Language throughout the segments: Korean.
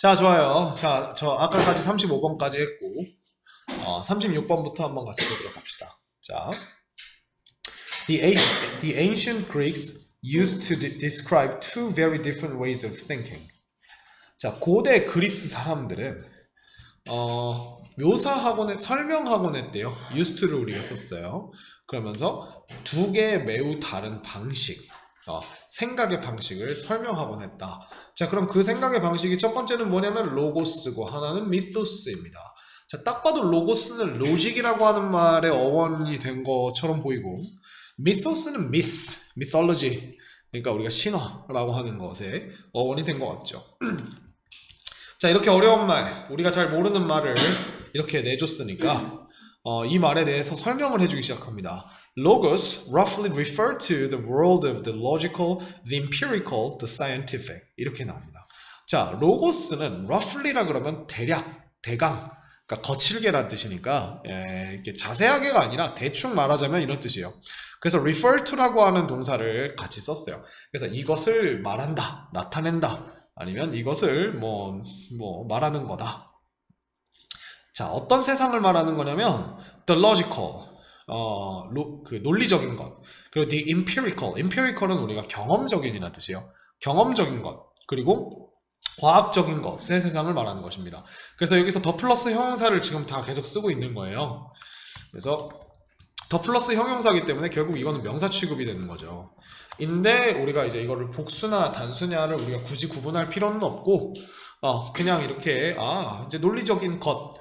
자, 좋아요. 자, 저 아까까지 35번까지 했고 36번부터 한번 같이 보도록 합시다. 자, the ancient Greeks used to describe two very different ways of thinking. 자, 고대 그리스 사람들은 묘사하곤 설명하곤 했대요. used to를 우리가 썼어요. 그러면서 두 개의 매우 다른 방식, 생각의 방식을 설명하곤 했다. 자, 그럼 그 생각의 방식이 첫 번째는 뭐냐면 로고스고 하나는 미토스입니다. 자, 딱 봐도 로고스는 로직이라고 하는 말의 어원이 된 것처럼 보이고, 미토스는 mythology, 그러니까 우리가 신화라고 하는 것의 어원이 된 것 같죠. 자, 이렇게 어려운 말, 우리가 잘 모르는 말을 이렇게 내줬으니까 이 말에 대해서 설명을 해주기 시작합니다. Logos roughly refer to the world of the logical, the empirical, the scientific. 이렇게 나옵니다. 자, 로고스는 roughly라 그러면 대략, 대강, 그러니까 거칠게란 뜻이니까 이렇게 자세하게가 아니라 대충 말하자면 이런 뜻이에요. 그래서 refer to라고 하는 동사를 같이 썼어요. 그래서 이것을 말한다, 나타낸다, 아니면 이것을 뭐 말하는 거다. 자, 어떤 세상을 말하는 거냐면 the logical, 그 논리적인 것, 그리고 the empirical은 우리가 경험적인이라는 뜻이에요. 경험적인 것, 그리고 과학적인 것의 세상을 말하는 것입니다. 그래서 여기서 더 플러스 형용사를 지금 다 계속 쓰고 있는 거예요. 그래서 더 플러스 형용사이기 때문에 결국 이거는 명사 취급이 되는 거죠. 인데 우리가 이제 이거를 복수나 단수냐를 우리가 굳이 구분할 필요는 없고 그냥 이렇게 이제 논리적인 것,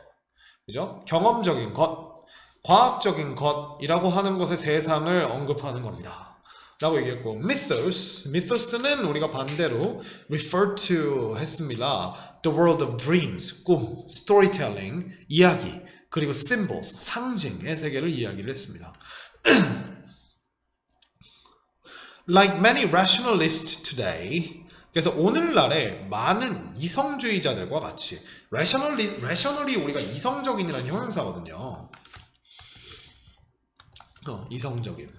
그죠? 경험적인 것, 과학적인 것이라고 하는 것의 세상을 언급하는 겁니다. 라고 얘기했고, mythos는 우리가 반대로 refer to 했습니다. The world of dreams, 꿈, storytelling, 이야기, 그리고 symbols, 상징의 세계를 이야기를 했습니다. Like many rationalists today, 그래서 오늘날의 많은 이성주의자들과 같이 rational이 우리가 이성적인이라는 형용사거든요. 이성적인.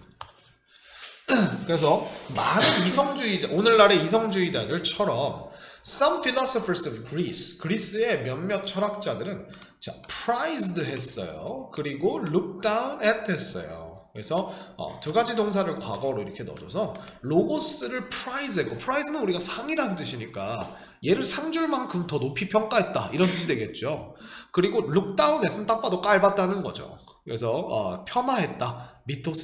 그래서 많은 이성주의자, 오늘날의 이성주의자들처럼 some philosophers of Greece, 그리스의 몇몇 철학자들은 자, prized 했어요. 그리고 look down at 했어요. 그래서 두 가지 동사를 과거로 이렇게 넣어줘서 로고스를 prize 했고, prize는 우리가 상이라는 뜻이니까 얘를 상줄만큼 더 높이 평가했다 이런 뜻이 되겠죠. 그리고 look down 했으면 딱 봐도 깔봤다는 거죠. 그래서 폄하했다,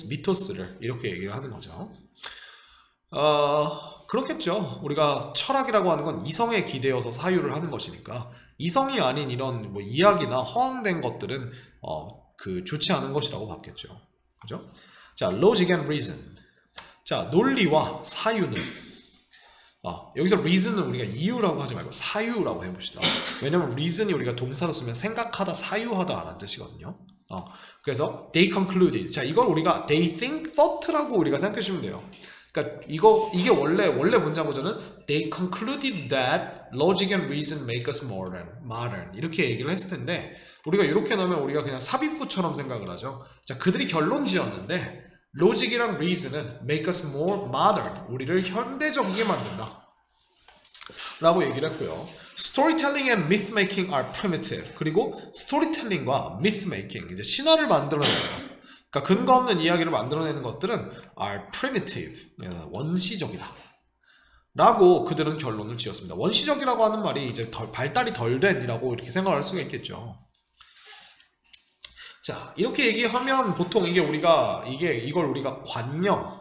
미토스를 이렇게 얘기를 하는 거죠. 그렇겠죠. 우리가 철학이라고 하는 건 이성에 기대어서 사유를 하는 것이니까 이성이 아닌 이런 뭐 이야기나 허황된 것들은 좋지 않은 것이라고 봤겠죠. 그죠? 자, logic and reason. 자, 논리와 사유는 여기서 reason은 우리가 이유라고 하지 말고 사유라고 해봅시다. 왜냐면 reason이 우리가 동사로 쓰면 생각하다, 사유하다 라는 뜻이거든요. 그래서 they concluded. 자, 이걸 우리가 they think thought라고 우리가 생각해 주시면 돼요. 그러니까 이게 원래 문장 구조는 they concluded that logic and reason make us modern 이렇게 얘기를 했을 텐데 우리가 이렇게 넣으면 우리가 그냥 삽입구처럼 생각을 하죠. 자, 그들이 결론 지었는데 logic이랑 reason은 make us more modern, 우리를 현대적이게 만든다 라고 얘기를 했고요. Storytelling and myth-making are primitive. 그리고 스토리텔링과 myth-making, 이제 신화를 만들어내는 것, 그러니까 근거 없는 이야기를 만들어내는 것들은 are primitive, 원시적이다 라고 그들은 결론을 지었습니다. 원시적이라고 하는 말이 이제 발달이 덜 된이라고 이렇게 생각할 수가 있겠죠. 자, 이렇게 얘기하면 보통 이걸 우리가 관념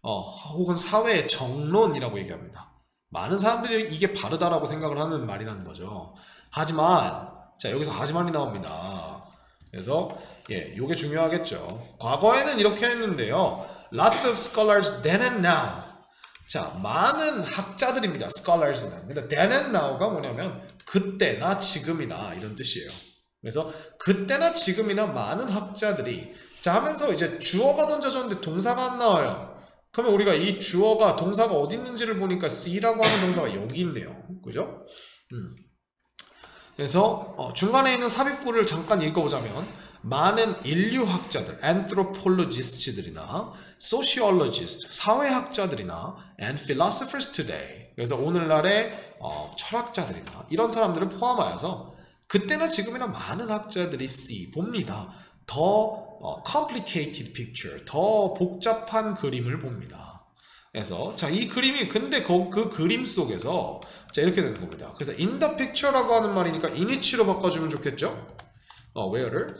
혹은 사회의 정론이라고 얘기합니다. 많은 사람들이 이게 바르다라고 생각을 하는 말이라는 거죠. 하지만 자, 여기서 하지만이 나옵니다. 그래서 요게 중요하겠죠. 과거에는 이렇게 했는데요. Lots of scholars then and now. 자, 많은 학자들입니다. scholars는. 근데 then and now가 뭐냐면 그때나 지금이나 이런 뜻이에요. 그래서 그때나 지금이나 많은 학자들이 자 하면서 이제 주어가 던져졌는데 동사가 안 나와요. 그러면 우리가 이 주어가 동사가 어디 있는지를 보니까 see라고 하는 동사가 여기 있네요. 그죠? 그래서 중간에 있는 삽입구를 잠깐 읽어보자면 많은 인류학자들, anthropologist들이나 sociologist, 사회학자들이나 and philosophers today. 그래서 오늘날의 철학자들이나 이런 사람들을 포함하여서 그때나 지금이나 많은 학자들이 봅니다. 더 complicated picture, 더 복잡한 그림을 봅니다. 그래서 자, 이 그림이 근데 그 그림 속에서 자, 이렇게 되는 겁니다. 그래서 in the picture라고 하는 말이니까 in which로 바꿔주면 좋겠죠? where를.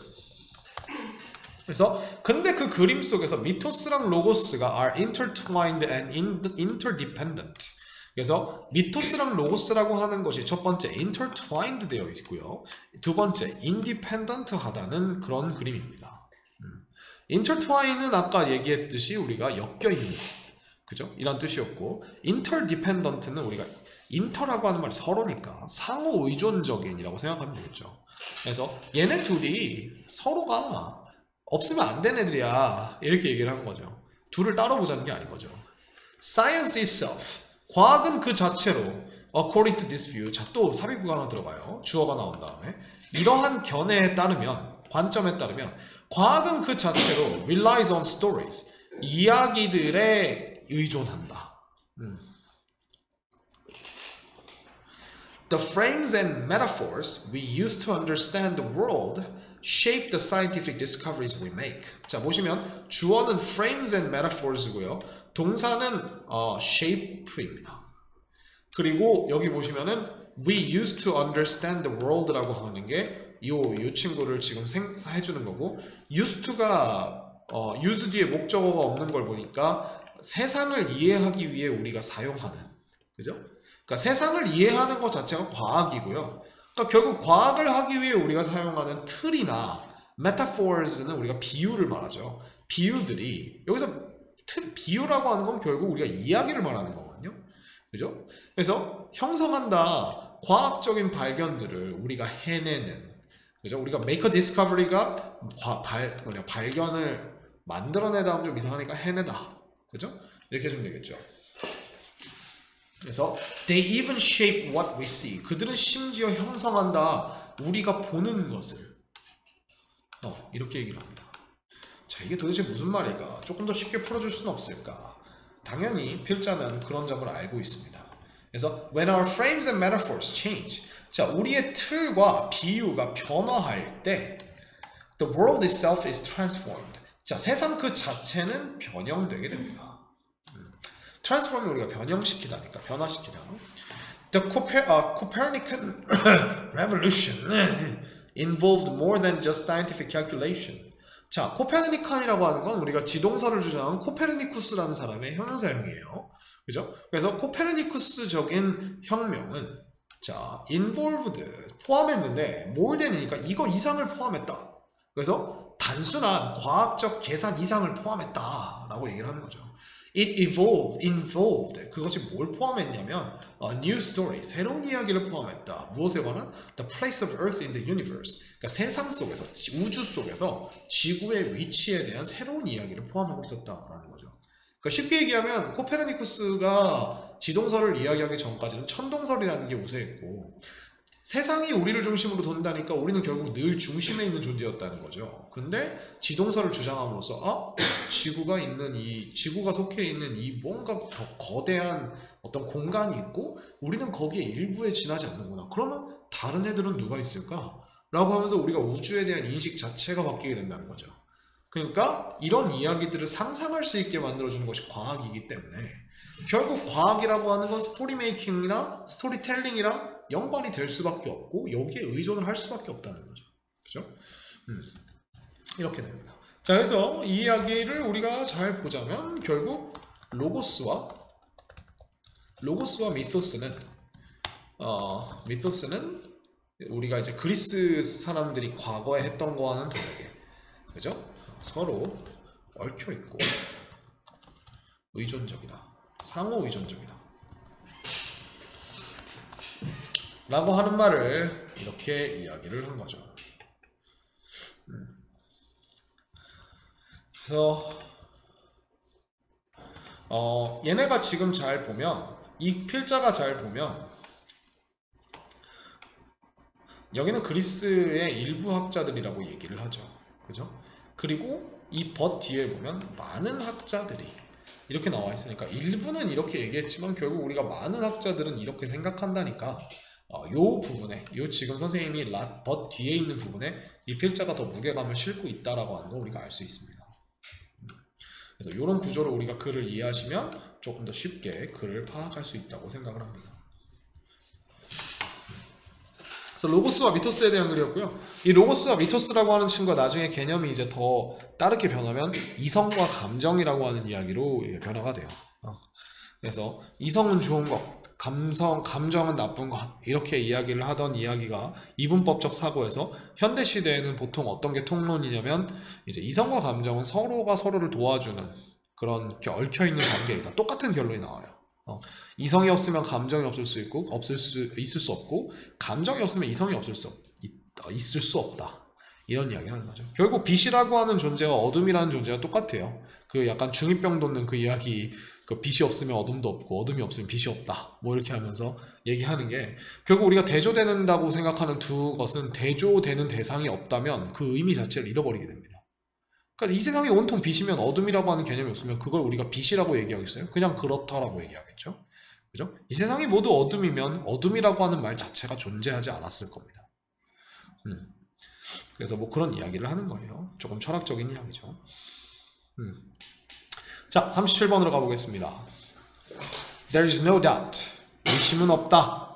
그래서 근데 그 그림 속에서 미토스랑 로고스가 are intertwined and interdependent. 그래서 미토스랑 로고스라고 하는 것이 첫 번째 intertwined 되어 있고요. 두 번째 independent 하다는 그런 그림입니다. intertwine은 아까 얘기했듯이 우리가 엮여있는, 그죠? 이런 뜻이었고, interdependent는 우리가 inter라고 하는 말이 서로니까 상호 의존적인이라고 생각하면 되겠죠. 그래서 얘네 둘이 서로가 없으면 안 되는 애들이야, 이렇게 얘기를 하는 거죠. 둘을 따로 보자는 게 아닌 거죠. Science itself, 과학은 그 자체로 according to this view, 자, 또 삽입구가 하나 들어가요. 주어가 나온 다음에 이러한 견해에 따르면, 관점에 따르면 과학은 그 자체로 relies on stories, 이야기들에 의존한다. The frames and metaphors we use to understand the world shape the scientific discoveries we make. 자, 보시면 주어는 frames and metaphors고요. 동사는 shape입니다. 그리고 여기 보시면은 we use to understand the world라고 하는 게 요 친구를 지금 해주는 거고, used to가 use 뒤에 목적어가 없는 걸 보니까 세상을 이해하기 위해 우리가 사용하는, 그죠? 그러니까 세상을 이해하는 것 자체가 과학이고요. 그러니까 결국 과학을 하기 위해 우리가 사용하는 틀이나 metaphors는 우리가 비유를 말하죠. 비유들이 여기서 비유라고 하는 건 결국 우리가 이야기를 말하는 거거든요. 그죠? 그래서 형성한다. 과학적인 발견들을 우리가 해내는, 그죠? 우리가 make a discovery가 발견을 만들어내다 하면 좀 이상하니까 해내다. 그죠? 이렇게 해주면 되겠죠. 그래서 they even shape what we see. 그들은 심지어 형성한다. 우리가 보는 것을. 이렇게 얘기를 합니다. 자, 이게 도대체 무슨 말일까? 조금 더 쉽게 풀어줄 수는 없을까? 당연히 필자는 그런 점을 알고 있습니다. 그래서 when our frames and metaphors change, 자, 우리의 틀과 비유가 변화할 때 the world itself is transformed. 자, 세상 그 자체는 변형되게 됩니다. transform이 우리가 변형시키다니까, 변화시키다. The Copernican revolution involved more than just scientific calculation. 자, 코페르니칸이라고 하는 건 우리가 지동설을 주장한 코페르니쿠스라는 사람의 형용사형이에요. 그죠? 그래서 코페르니쿠스적인 혁명은 자, involved 포함했는데 more than이니까 이거 이상을 포함했다. 그래서 단순한 과학적 계산 이상을 포함했다 라고 얘기를 하는 거죠. It involved 그것이 뭘 포함했냐면 a new story, 새로운 이야기를 포함했다. 무엇에 관한? The place of Earth in the universe. 그러니까 세상 속에서, 우주 속에서 지구의 위치에 대한 새로운 이야기를 포함하고 있었다라는 거죠. 그러니까 쉽게 얘기하면 코페르니쿠스가 지동설을 이야기하기 전까지는 천동설이라는 게 우세했고, 세상이 우리를 중심으로 돈다니까 우리는 결국 늘 중심에 있는 존재였다는 거죠. 근데 지동설을 주장함으로써 지구가 속해 있는 이 뭔가 더 거대한 어떤 공간이 있고 우리는 거기에 일부에 지나지 않는구나. 그러면 다른 애들은 누가 있을까? 라고 하면서 우리가 우주에 대한 인식 자체가 바뀌게 된다는 거죠. 그러니까 이런 이야기들을 상상할 수 있게 만들어주는 것이 과학이기 때문에 결국 과학이라고 하는 건 스토리 메이킹이나 스토리텔링이랑 연관이 될 수밖에 없고 여기에 의존을 할 수밖에 없다는 거죠. 그죠? 이렇게 됩니다. 자, 그래서 이 이야기를 우리가 잘 보자면 결국 로고스와 미토스는 우리가 이제 그리스 사람들이 과거에 했던 거와는 다르게, 그죠? 서로 얽혀 있고 의존적이다. 상호 의존적이다. 라고 하는 말을 이렇게 이야기를 한 거죠. 그래서 얘네가 지금 잘 보면, 이 필자가 잘 보면 여기는 그리스의 일부 학자들이라고 얘기를 하죠. 그죠? 그리고 이 벗 뒤에 보면 많은 학자들이 이렇게 나와 있으니까 일부는 이렇게 얘기했지만 결국 우리가 많은 학자들은 이렇게 생각한다니까 요 부분에 요 지금 선생님이 not but 뒤에 있는 부분에 이 필자가 더 무게감을 싣고 있다라고 하는 걸 우리가 알 수 있습니다. 그래서 이런 구조로 우리가 글을 이해하시면 조금 더 쉽게 글을 파악할 수 있다고 생각을 합니다. 그래서 로고스와 미토스에 대한 글이었고요. 이 로고스와 미토스라고 하는 친구가 나중에 개념이 이제 더 다르게 변하면 이성과 감정이라고 하는 이야기로 변화가 돼요. 그래서 이성은 좋은 것, 감정은 나쁜 것, 이렇게 이야기를 하던 이야기가 이분법적 사고에서 현대 시대에는 보통 어떤 게 통론이냐면 이제 이성과 감정은 서로가 서로를 도와주는 그런 얽혀 있는 관계이다. 똑같은 결론이 나와요. 이성이 없으면 감정이 없을 수 있고 있을 수 없고 감정이 없으면 이성이 있을 수 없다. 이런 이야기를 하는 거죠. 결국 빛이라고 하는 존재와 어둠이라는 존재가 똑같아요. 그 약간 중2병 돋는 그 이야기, 그 빛이 없으면 어둠도 없고 어둠이 없으면 빛이 없다. 뭐 이렇게 하면서 얘기하는 게 결국 우리가 대조된다고 생각하는 두 것은 대조되는 대상이 없다면 그 의미 자체를 잃어버리게 됩니다. 그러니까 이 세상이 온통 빛이면 어둠이라고 하는 개념이 없으면 그걸 우리가 빛이라고 얘기하겠어요? 그냥 그렇다라고 얘기하겠죠? 그죠? 이 세상이 모두 어둠이면 어둠이라고 하는 말 자체가 존재하지 않았을 겁니다. 그래서 뭐 그런 이야기를 하는 거예요. 조금 철학적인 이야기죠. 자, 37번으로 가보겠습니다. There is no doubt. 의심은 없다.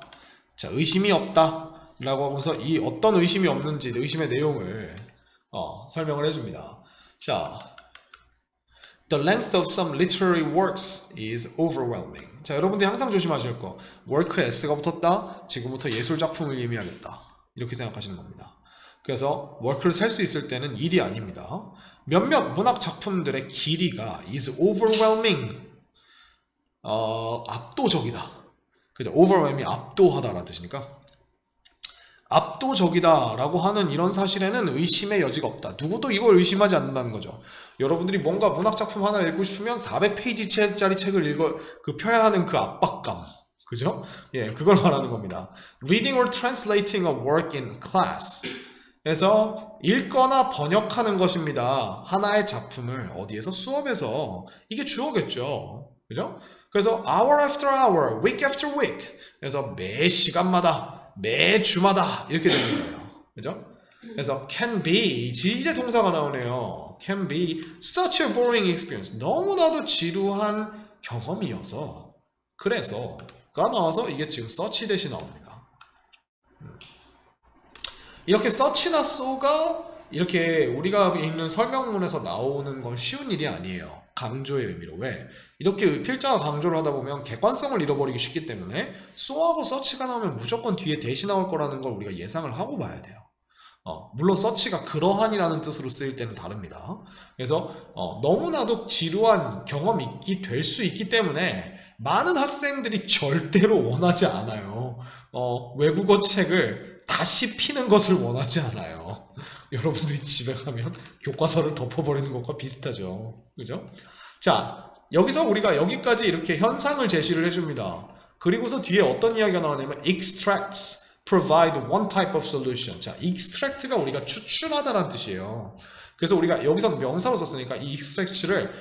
자, 의심이 없다 라고 하면서 이 어떤 의심이 없는지 의심의 내용을 설명을 해줍니다. 자, The length of some literary works is overwhelming. 자, 여러분들이 항상 조심하실 거. work에 s가 붙었다. 지금부터 예술 작품을 의미하겠다. 이렇게 생각하시는 겁니다. 그래서 work를 셀 수 있을 때는 일이 아닙니다. 몇몇 문학 작품들의 길이가 is overwhelming. 압도적이다. 그죠? overwhelming 압도하다라는 뜻이니까. 압도적이다 라고 하는 이런 사실에는 의심의 여지가 없다. 누구도 이걸 의심하지 않는다는 거죠. 여러분들이 뭔가 문학작품 하나를 읽고 싶으면 400페이지짜리 책을 펴야 하는 그 압박감. 그죠? 예, 그걸 말하는 겁니다. Reading or translating a work in class. 그래서 읽거나 번역하는 것입니다. 하나의 작품을 어디에서? 수업에서. 이게 주어겠죠. 그죠? 그래서 hour after hour, week after week. 그래서 매 시간마다 매 주마다 이렇게 되는 거예요. 그죠? 그래서 can be 이제 동사가 나오네요. can be such a boring experience. 너무나도 지루한 경험이어서 그래서가 나와서 이게 지금 such 대신 나옵니다. 이렇게 such나 so가 이렇게 우리가 읽는 설명문에서 나오는 건 쉬운 일이 아니에요. 강조의 의미로. 왜? 이렇게 필자가 강조를 하다 보면 객관성을 잃어버리기 쉽기 때문에 so하고 such가 나오면 무조건 뒤에 대시 나올 거라는 걸 우리가 예상을 하고 봐야 돼요. 물론 such가 그러한이라는 뜻으로 쓰일 때는 다릅니다. 그래서 너무나도 지루한 경험이 될 수 있기 때문에 많은 학생들이 절대로 원하지 않아요. 외국어 책을 다시 피는 것을 원하지 않아요. 여러분들이 집에 가면 교과서를 덮어버리는 것과 비슷하죠. 그죠? 자, 여기서 우리가 여기까지 이렇게 현상을 제시를 해줍니다. 그리고서 뒤에 어떤 이야기가 나오냐면 extracts provide one type of solution. 자, extract가 우리가 추출하다라는 뜻이에요. 그래서 우리가 여기서 명사로 썼으니까 이 extract를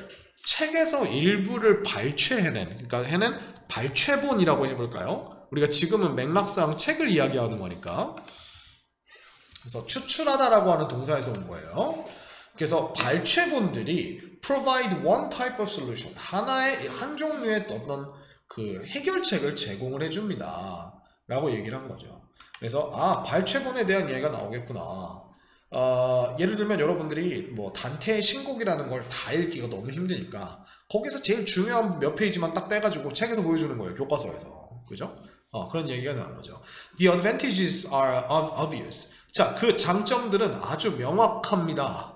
책에서 일부를 발췌해낸, 그러니까 해낸 발췌본이라고 해볼까요? 우리가 지금은 맥락상 책을 이야기하는 거니까. 그래서 추출하다라고 하는 동사에서 온 거예요. 그래서 발췌본들이 provide one type of solution. 한 종류의 어떤 그 해결책을 제공을 해줍니다. 라고 얘기를 한 거죠. 그래서 발췌본에 대한 이야기가 나오겠구나. 예를 들면 여러분들이 뭐 단테의 신곡이라는 걸 다 읽기가 너무 힘드니까 거기서 제일 중요한 몇 페이지만 딱 떼가지고 책에서 보여주는 거예요. 교과서에서. 그죠? 그런 얘기가 나온 거죠. The advantages are obvious. 자, 그 장점들은 아주 명확합니다.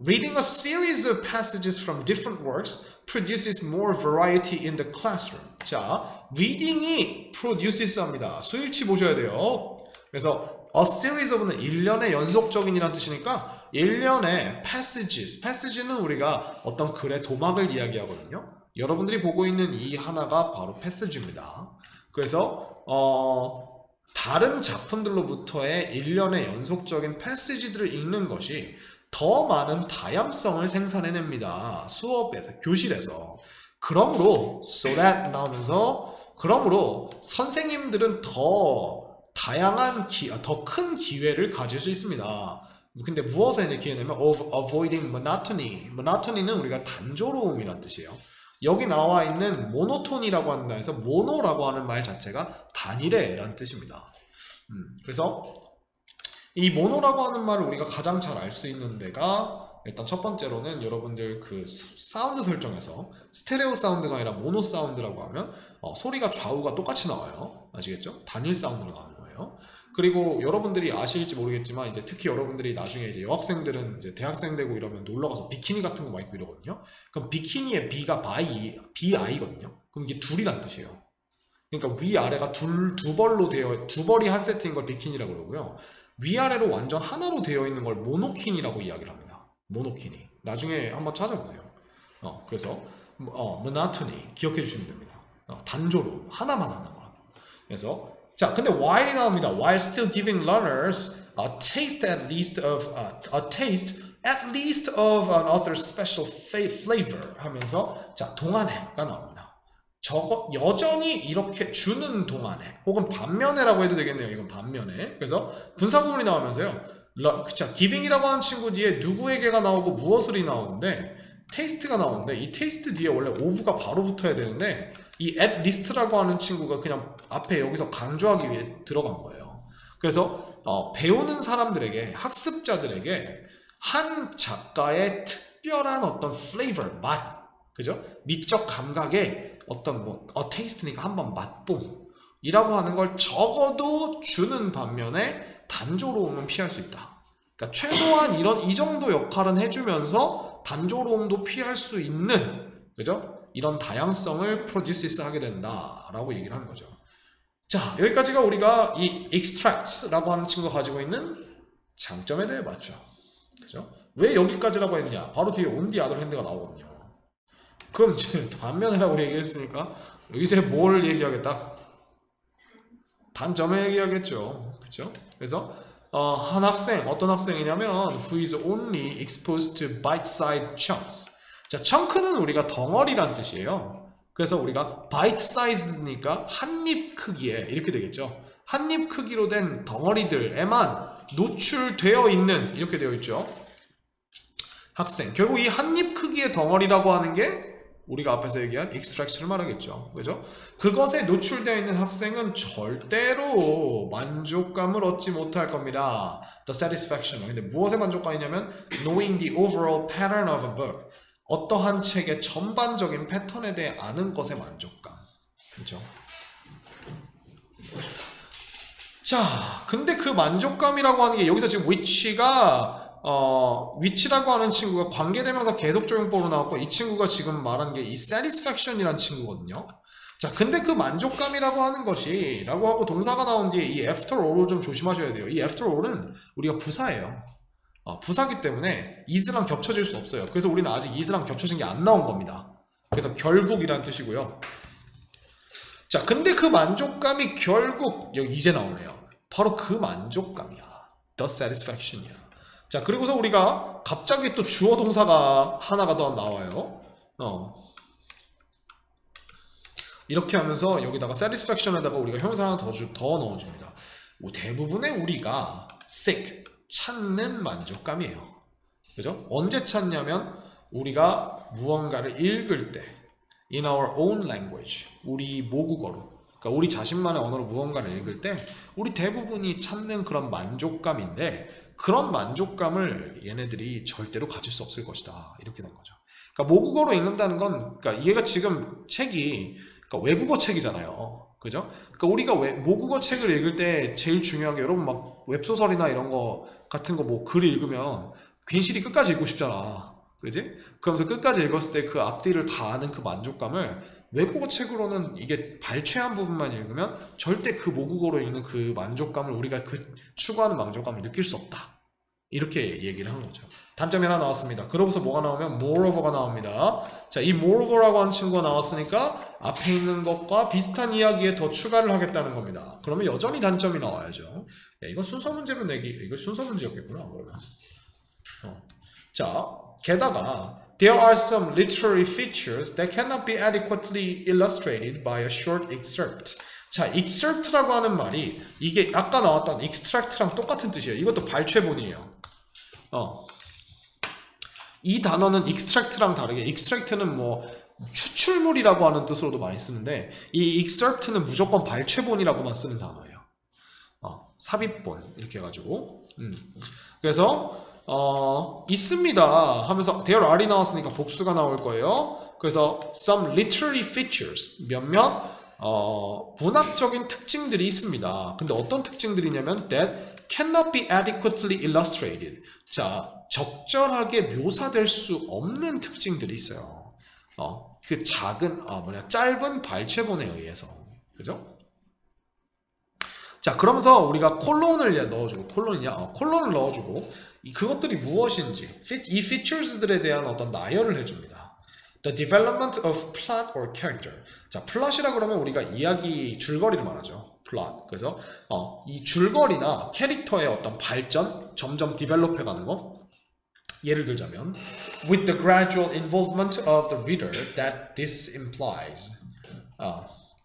Reading a series of passages from different works produces more variety in the classroom. 자, reading이 produces 합니다. 수일치 보셔야 돼요. 그래서 a series of는 일련의 연속적인이라는 뜻이니까 일련의 passage는 우리가 어떤 글의 도막을 이야기하거든요. 여러분들이 보고 있는 이 하나가 바로 passage입니다. 그래서 다른 작품들로부터의 일련의 연속적인 패시지들을 읽는 것이 더 많은 다양성을 생산해냅니다. 수업에서, 교실에서. 그러므로 so that 나오면서 그러므로 선생님들은 더 다양한 더 큰 기회를 가질 수 있습니다. 근데 무엇에 이제 기회냐면 avoiding monotony. monotony는 우리가 단조로움이란 뜻이에요. 여기 나와 있는 모노톤이라고 한다 해서 모노라고 하는 말 자체가 단일해라는 뜻입니다. 그래서 이 모노라고 하는 말을 우리가 가장 잘 알 수 있는 데가 일단 첫 번째로는 여러분들 그 사운드 설정에서 스테레오 사운드가 아니라 모노 사운드라고 하면 소리가 좌우가 똑같이 나와요. 아시겠죠? 단일 사운드로 나오는 거예요. 그리고 여러분들이 아실지 모르겠지만 이제 특히 여러분들이 나중에 이제 여학생들은 이제 대학생 되고 이러면 놀러 가서 비키니 같은 거 많이 입고 이러거든요. 그럼 비키니의 B가 BI거든요. 그럼 이게 둘이란 뜻이에요. 그러니까 위아래가 두 벌이 한 세트인 걸 비키니라고 그러고요. 위아래로 완전 하나로 되어 있는 걸 모노키니라고 이야기를 합니다. 모노키니. 나중에 한번 찾아보세요. 그래서 monotony 기억해 주시면 됩니다. 단조로 하나만 하는 거. 그래서 자, 근데 while이 나옵니다. While still giving learners a taste at least of an author's special flavor 하면서 자, 동안에가 나옵니다. 저거 여전히 이렇게 주는 동안에 혹은 반면에라고 해도 되겠네요. 이건 반면에. 그래서 분사구문이 나오면서요. 자, giving이라고 하는 친구 뒤에 누구에게가 나오고 무엇을이 나오는데 taste가 나오는데 이 taste 뒤에 원래 of가 바로 붙어야 되는데 이 at least라고 하는 친구가 그냥 앞에 여기서 강조하기 위해 들어간 거예요. 그래서 배우는 사람들에게 학습자들에게 한 작가의 특별한 어떤 flavor 맛 그죠? 미적 감각의 어떤 taste니까 한번 맛봄이라고 하는 걸 적어도 주는 반면에 단조로움은 피할 수 있다. 그러니까 최소한 이 정도 역할은 해주면서 단조로움도 피할 수 있는 그죠? 이런 다양성을 프로듀스 하게 된다라고 얘기를 하는 거죠. 자, 여기까지가 우리가 이 extracts라고 하는 친구가 가지고 있는 장점에 대해 봤죠. 그죠? 왜 여기까지라고 했느냐? 바로 뒤에 on the other hand가 나오거든요. 그럼 반면이라고 얘기했으니까 여기서 뭘 얘기하겠다? 단점을 얘기하겠죠. 그렇죠? 그래서 한 학생, 어떤 학생이냐면 who is only exposed to bite-sized chunks. 자, chun크는 우리가 덩어리란 뜻이에요. 그래서 우리가 bite-sized니까 한입 크기에 이렇게 되겠죠. 한입 크기로 된 덩어리들에만 노출되어 있는 이렇게 되어 있죠. 학생. 결국 이 한입 크기의 덩어리라고 하는 게 우리가 앞에서 얘기한 extract를 말하겠죠. 그죠? 그것에 노출되어 있는 학생은 절대로 만족감을 얻지 못할 겁니다. The satisfaction. 근데 무엇에 만족감이냐면 knowing the overall pattern of a book. 어떠한 책의 전반적인 패턴에 대해 아는 것의 만족감. 그죠? 자, 근데 그 만족감이라고 하는 게 여기서 지금 위치라고 하는 친구가 관계대명사 계속적용법으로 나왔고 이 친구가 지금 말한 게 이 satisfaction이라는 친구거든요. 자, 근데 그 만족감이라고 하는 것이 라고 하고 동사가 나온 뒤에 이 after all을 좀 조심하셔야 돼요. 이 after all은 우리가 부사예요. 부사기 때문에 is랑 겹쳐질 수 없어요. 그래서 우리는 아직 is랑 겹쳐진 게 안 나온 겁니다. 그래서 결국이란 뜻이고요. 자, 근데 그 만족감이 결국 여기 이제 나오네요. 바로 그 만족감이야. The satisfaction이야. 자, 그리고서 우리가 갑자기 또 주어 동사가 하나가 더 나와요. 이렇게 하면서 여기다가 satisfaction에다가 우리가 형용사 하나 더 넣어줍니다. 대부분의 우리가 seek, 찾는 만족감이에요. 그죠? 언제 찾냐면 우리가 무언가를 읽을 때 in our own language, 우리 모국어로, 그러니까 우리 자신만의 언어로 무언가를 읽을 때 우리 대부분이 찾는 그런 만족감인데 그런 만족감을 얘네들이 절대로 가질 수 없을 것이다. 이렇게 된 거죠. 그러니까 모국어로 읽는다는 건, 그러니까 얘가 지금 책이 그러니까 외국어 책이잖아요. 그죠? 그러니까 우리가 모국어 책을 읽을 때 제일 중요한 게 여러분 막 웹소설이나 이런 거 같은 거 뭐 글 읽으면 괜시리 끝까지 읽고 싶잖아. 그지? 그러면서 끝까지 읽었을 때 그 앞뒤를 다 아는 그 만족감을 외국어 책으로는 이게 발췌한 부분만 읽으면 절대 그 모국어로 읽는 그 만족감을 우리가 추구하는 만족감을 느낄 수 없다. 이렇게 얘기를 한 거죠. 단점이 하나 나왔습니다. 그러고서 뭐가 나오면 moreover가 나옵니다. 자, 이 moreover라고 하는 친구가 나왔으니까 앞에 있는 것과 비슷한 이야기에 더 추가를 하겠다는 겁니다. 그러면 여전히 단점이 나와야죠. 야, 이거 순서 문제로 내기, 이거 순서 문제였겠구나. 그러면 자, 게다가 There are some literary features that cannot be adequately illustrated by a short excerpt. 자, excerpt라고 하는 말이 이게 아까 나왔던 extract랑 똑같은 뜻이에요. 이것도 발췌본이에요. 이 단어는 extract랑 다르게 extract는 뭐 추출물이라고 하는 뜻으로도 많이 쓰는데 이 excerpt는 무조건 발췌본이라고만 쓰는 단어예요. 삽입본 이렇게 해가지고 그래서 있습니다 하면서 there are이 나왔으니까 복수가 나올 거예요. 그래서 some literary features 몇몇 문학적인 특징들이 있습니다. 근데 어떤 특징들이냐면 that cannot be adequately illustrated. 자, 적절하게 묘사될 수 없는 특징들이 있어요. 그 짧은 발췌본에 의해서. 그죠? 자, 그러면서 우리가 콜론을 넣어주고, 콜론을 넣어주고, 그것들이 무엇인지, 이 features들에 대한 어떤 나열을 해줍니다. The development of plot or character. 자, 플롯이라 그러면 우리가 이야기 줄거리를 말하죠. 플롯. 그래서 이 줄거리나 캐릭터의 어떤 발전, 점점 디벨롭 해가는 거. 예를 들자면 with the gradual involvement of the reader that this implies.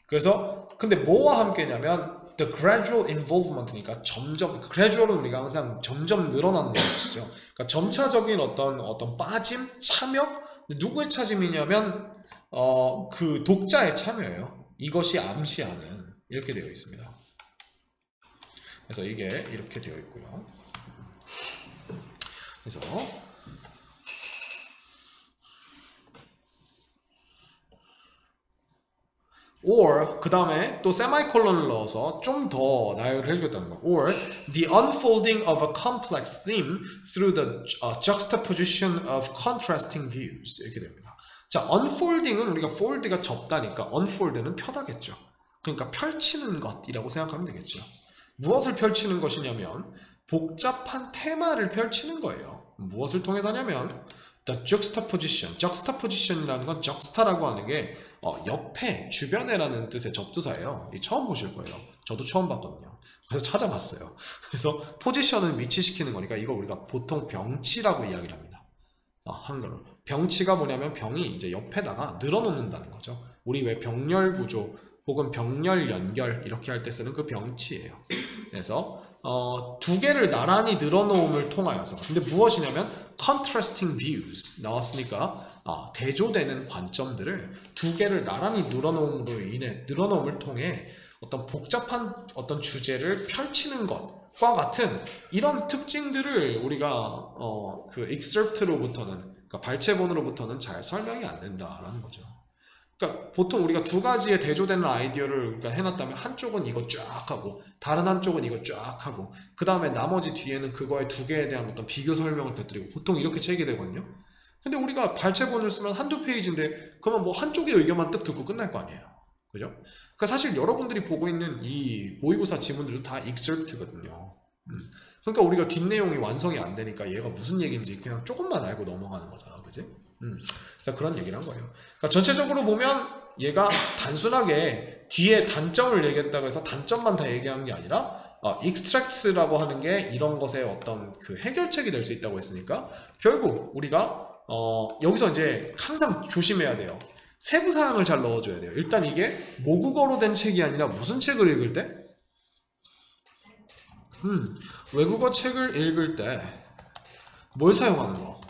그래서 근데 뭐와 함께냐면 the gradual involvement니까 점점 gradual은 우리가 항상 점점 늘어나는 뜻이죠. 그러니까 점차적인 어떤 빠짐, 참여. 누구의 차짐이냐면 그 독자의 참여예요. 이것이 암시하는 이렇게 되어 있습니다. 그래서 이게 이렇게 되어 있고요. 그래서 or 그 다음에 또 세마이콜론을 넣어서 좀 더 나열을 해주겠다는 거. or the unfolding of a complex theme through the juxtaposition of contrasting views 이렇게 됩니다. 자, unfolding은 우리가 fold가 접다니까 unfold는 펴다겠죠. 그러니까 펼치는 것이라고 생각하면 되겠죠. 무엇을 펼치는 것이냐면 복잡한 테마를 펼치는 거예요. 무엇을 통해서냐면 the juxtaposition. juxtaposition이라는 건 juxta라고 하는 게 옆에, 주변에라는 뜻의 접두사예요. 처음 보실 거예요. 저도 처음 봤거든요. 그래서 찾아봤어요. 그래서 포지션은 위치시키는 거니까 이거 우리가 보통 병치라고 이야기를 합니다. 한글로. 병치가 뭐냐면 병이 이제 옆에다가 늘어놓는다는 거죠. 우리 왜 병렬 구조 혹은 병렬 연결 이렇게 할 때 쓰는 그 병치예요. 그래서 두 개를 나란히 늘어놓음을 통하여서 근데 무엇이냐면 contrasting views 나왔으니까 대조되는 관점들을 두 개를 나란히 늘어놓음을 통해 어떤 복잡한 어떤 주제를 펼치는 것과 같은 이런 특징들을 우리가 그 excerpt로부터는 그러니까 발췌본으로부터는 잘 설명이 안 된다라는 거죠. 그러니까 보통 우리가 두 가지의 대조되는 아이디어를 해놨다면 한쪽은 이거 쫙 하고 다른 한쪽은 이거 쫙 하고 그 다음에 나머지 뒤에는 그거의 두 개에 대한 어떤 비교 설명을 곁들이고 보통 이렇게 책이 되거든요. 근데 우리가 발췌본을 쓰면 한두 페이지인데 그러면 뭐 한쪽의 의견만 뜩 듣고 끝날 거 아니에요. 그죠? 그러니까 사실 여러분들이 보고 있는 이 모의고사 지문들도 다 excerpt거든요. 그러니까 우리가 뒷내용이 완성이 안 되니까 얘가 무슨 얘기인지 그냥 조금만 알고 넘어가는 거잖아. 그지? 그래서 그런 얘기를 한 거예요. 그러니까 전체적으로 보면 얘가 단순하게 뒤에 단점을 얘기했다고 해서 단점만 다 얘기한 게 아니라 extracts라고 하는 게 이런 것의 어떤 그 해결책이 될 수 있다고 했으니까 결국 우리가 여기서 이제 항상 조심해야 돼요. 세부 사항을 잘 넣어줘야 돼요. 일단 이게 모국어로 된 책이 아니라 무슨 책을 읽을 때? 외국어 책을 읽을 때 뭘 사용하는 거?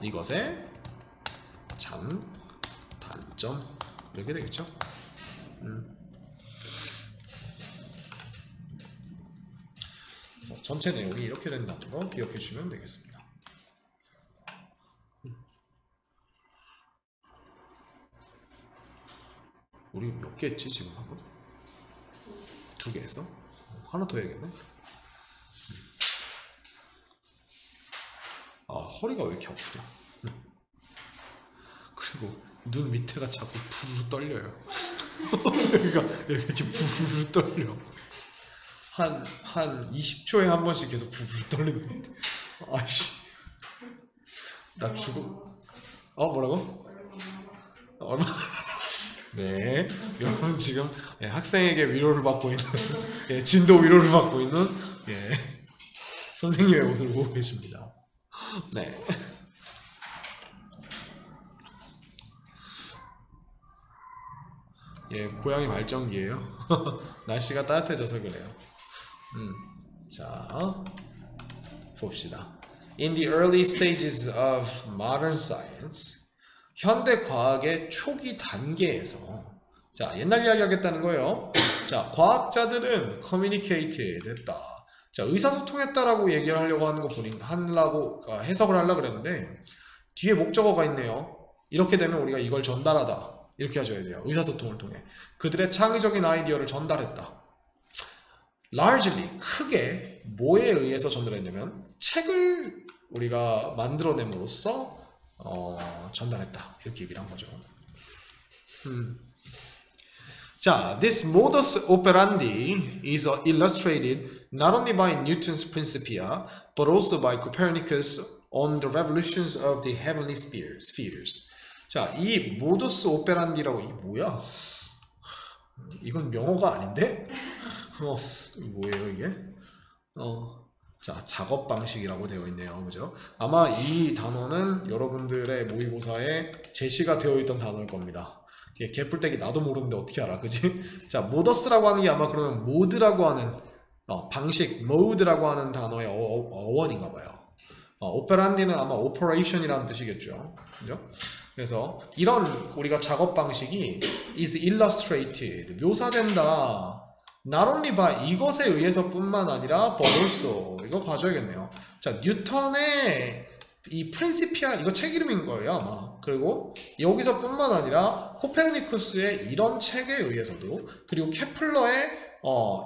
이것의 장, 단점 이렇게 되겠죠. 그래서 전체 내용이 이렇게 된다는 거 기억해 주시면 되겠습니다. 우리 몇 개 했지 지금 하고? 2개 했어? 하나 더 해야겠네. 허리가 왜 이렇게 아프냐. 그리고 눈 밑에가 자꾸 부르르 떨려요. 여기가 이렇게 부르르 떨려. 한 20초에 한 번씩 계속 부르르 떨리는 것 같아. 아이씨. 나 죽어. 뭐라고? 얼마? 네, 여러분 지금 학생에게 위로를 받고 있는 진도 위로를 받고 있는 선생님의 모습을 보고 계십니다. 네. 고양이 발전기예요. 날씨가 따뜻해져서 그래요. 자, 봅시다. In the early stages of modern science, 현대 과학의 초기 단계에서, 자, 옛날 이야기 하겠다는 거예요. 자, 과학자들은 communicate 됐다. 자, 의사소통했다라고 얘기를 하려고 하는 거 해석을 하려고 그랬는데, 뒤에 목적어가 있네요. 이렇게 되면 우리가 이걸 전달하다. 이렇게 하셔야 돼요. 의사소통을 통해. 그들의 창의적인 아이디어를 전달했다. largely, 크게 뭐에 의해서 전달했냐면, 책을 우리가 만들어냄으로써 전달했다. 이렇게 얘기를 한 거죠. 자, this modus operandi is illustrated not only by Newton's Principia, but also by Copernicus on the revolutions of the heavenly spheres. 자, 이 모더스 오페란디라고 이게 뭐야? 이건 명어가 아닌데? 뭐예요 이게? 자, 작업 방식이라고 되어 있네요. 그죠? 아마 이 단어는 여러분들의 모의고사에 제시가 되어 있던 단어일 겁니다. 개풀떼기 나도 모르는데 어떻게 알아? 그지? 자, 모더스라고 하는 게 아마 그러면 모드라고 하는 방식, 모드라고 하는 단어의 어원인가 봐요. 오페란디는 아마 오퍼레이션이라는 뜻이겠죠. 그죠? 그래서 이런 우리가 작업 방식이 is illustrated, 묘사된다. not only by 이것에 의해서 뿐만 아니라 but also 이거 가져야겠네요. 자, 뉴턴의 이 프린시피아 이거 책 이름인 거예요 아마. 그리고 여기서 뿐만 아니라 코페르니쿠스의 이런 책에 의해서도, 그리고 케플러의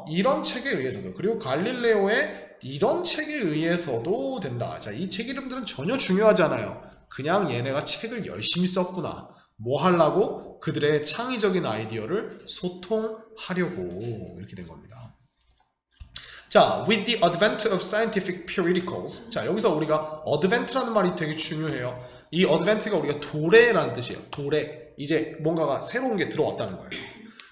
이런 책에 의해서도, 그리고 갈릴레오의 이런 책에 의해서도 된다. 자, 이 책 이름들은 전혀 중요하지 않아요. 그냥 얘네가 책을 열심히 썼구나. 뭐 하려고? 그들의 창의적인 아이디어를 소통하려고 이렇게 된 겁니다. 자, with the advent of scientific periodicals. 자, 여기서 우리가 advent라는 말이 되게 중요해요. 이 advent가 우리가 도래라는 뜻이에요. 도래. 이제 뭔가가 새로운 게 들어왔다는 거예요.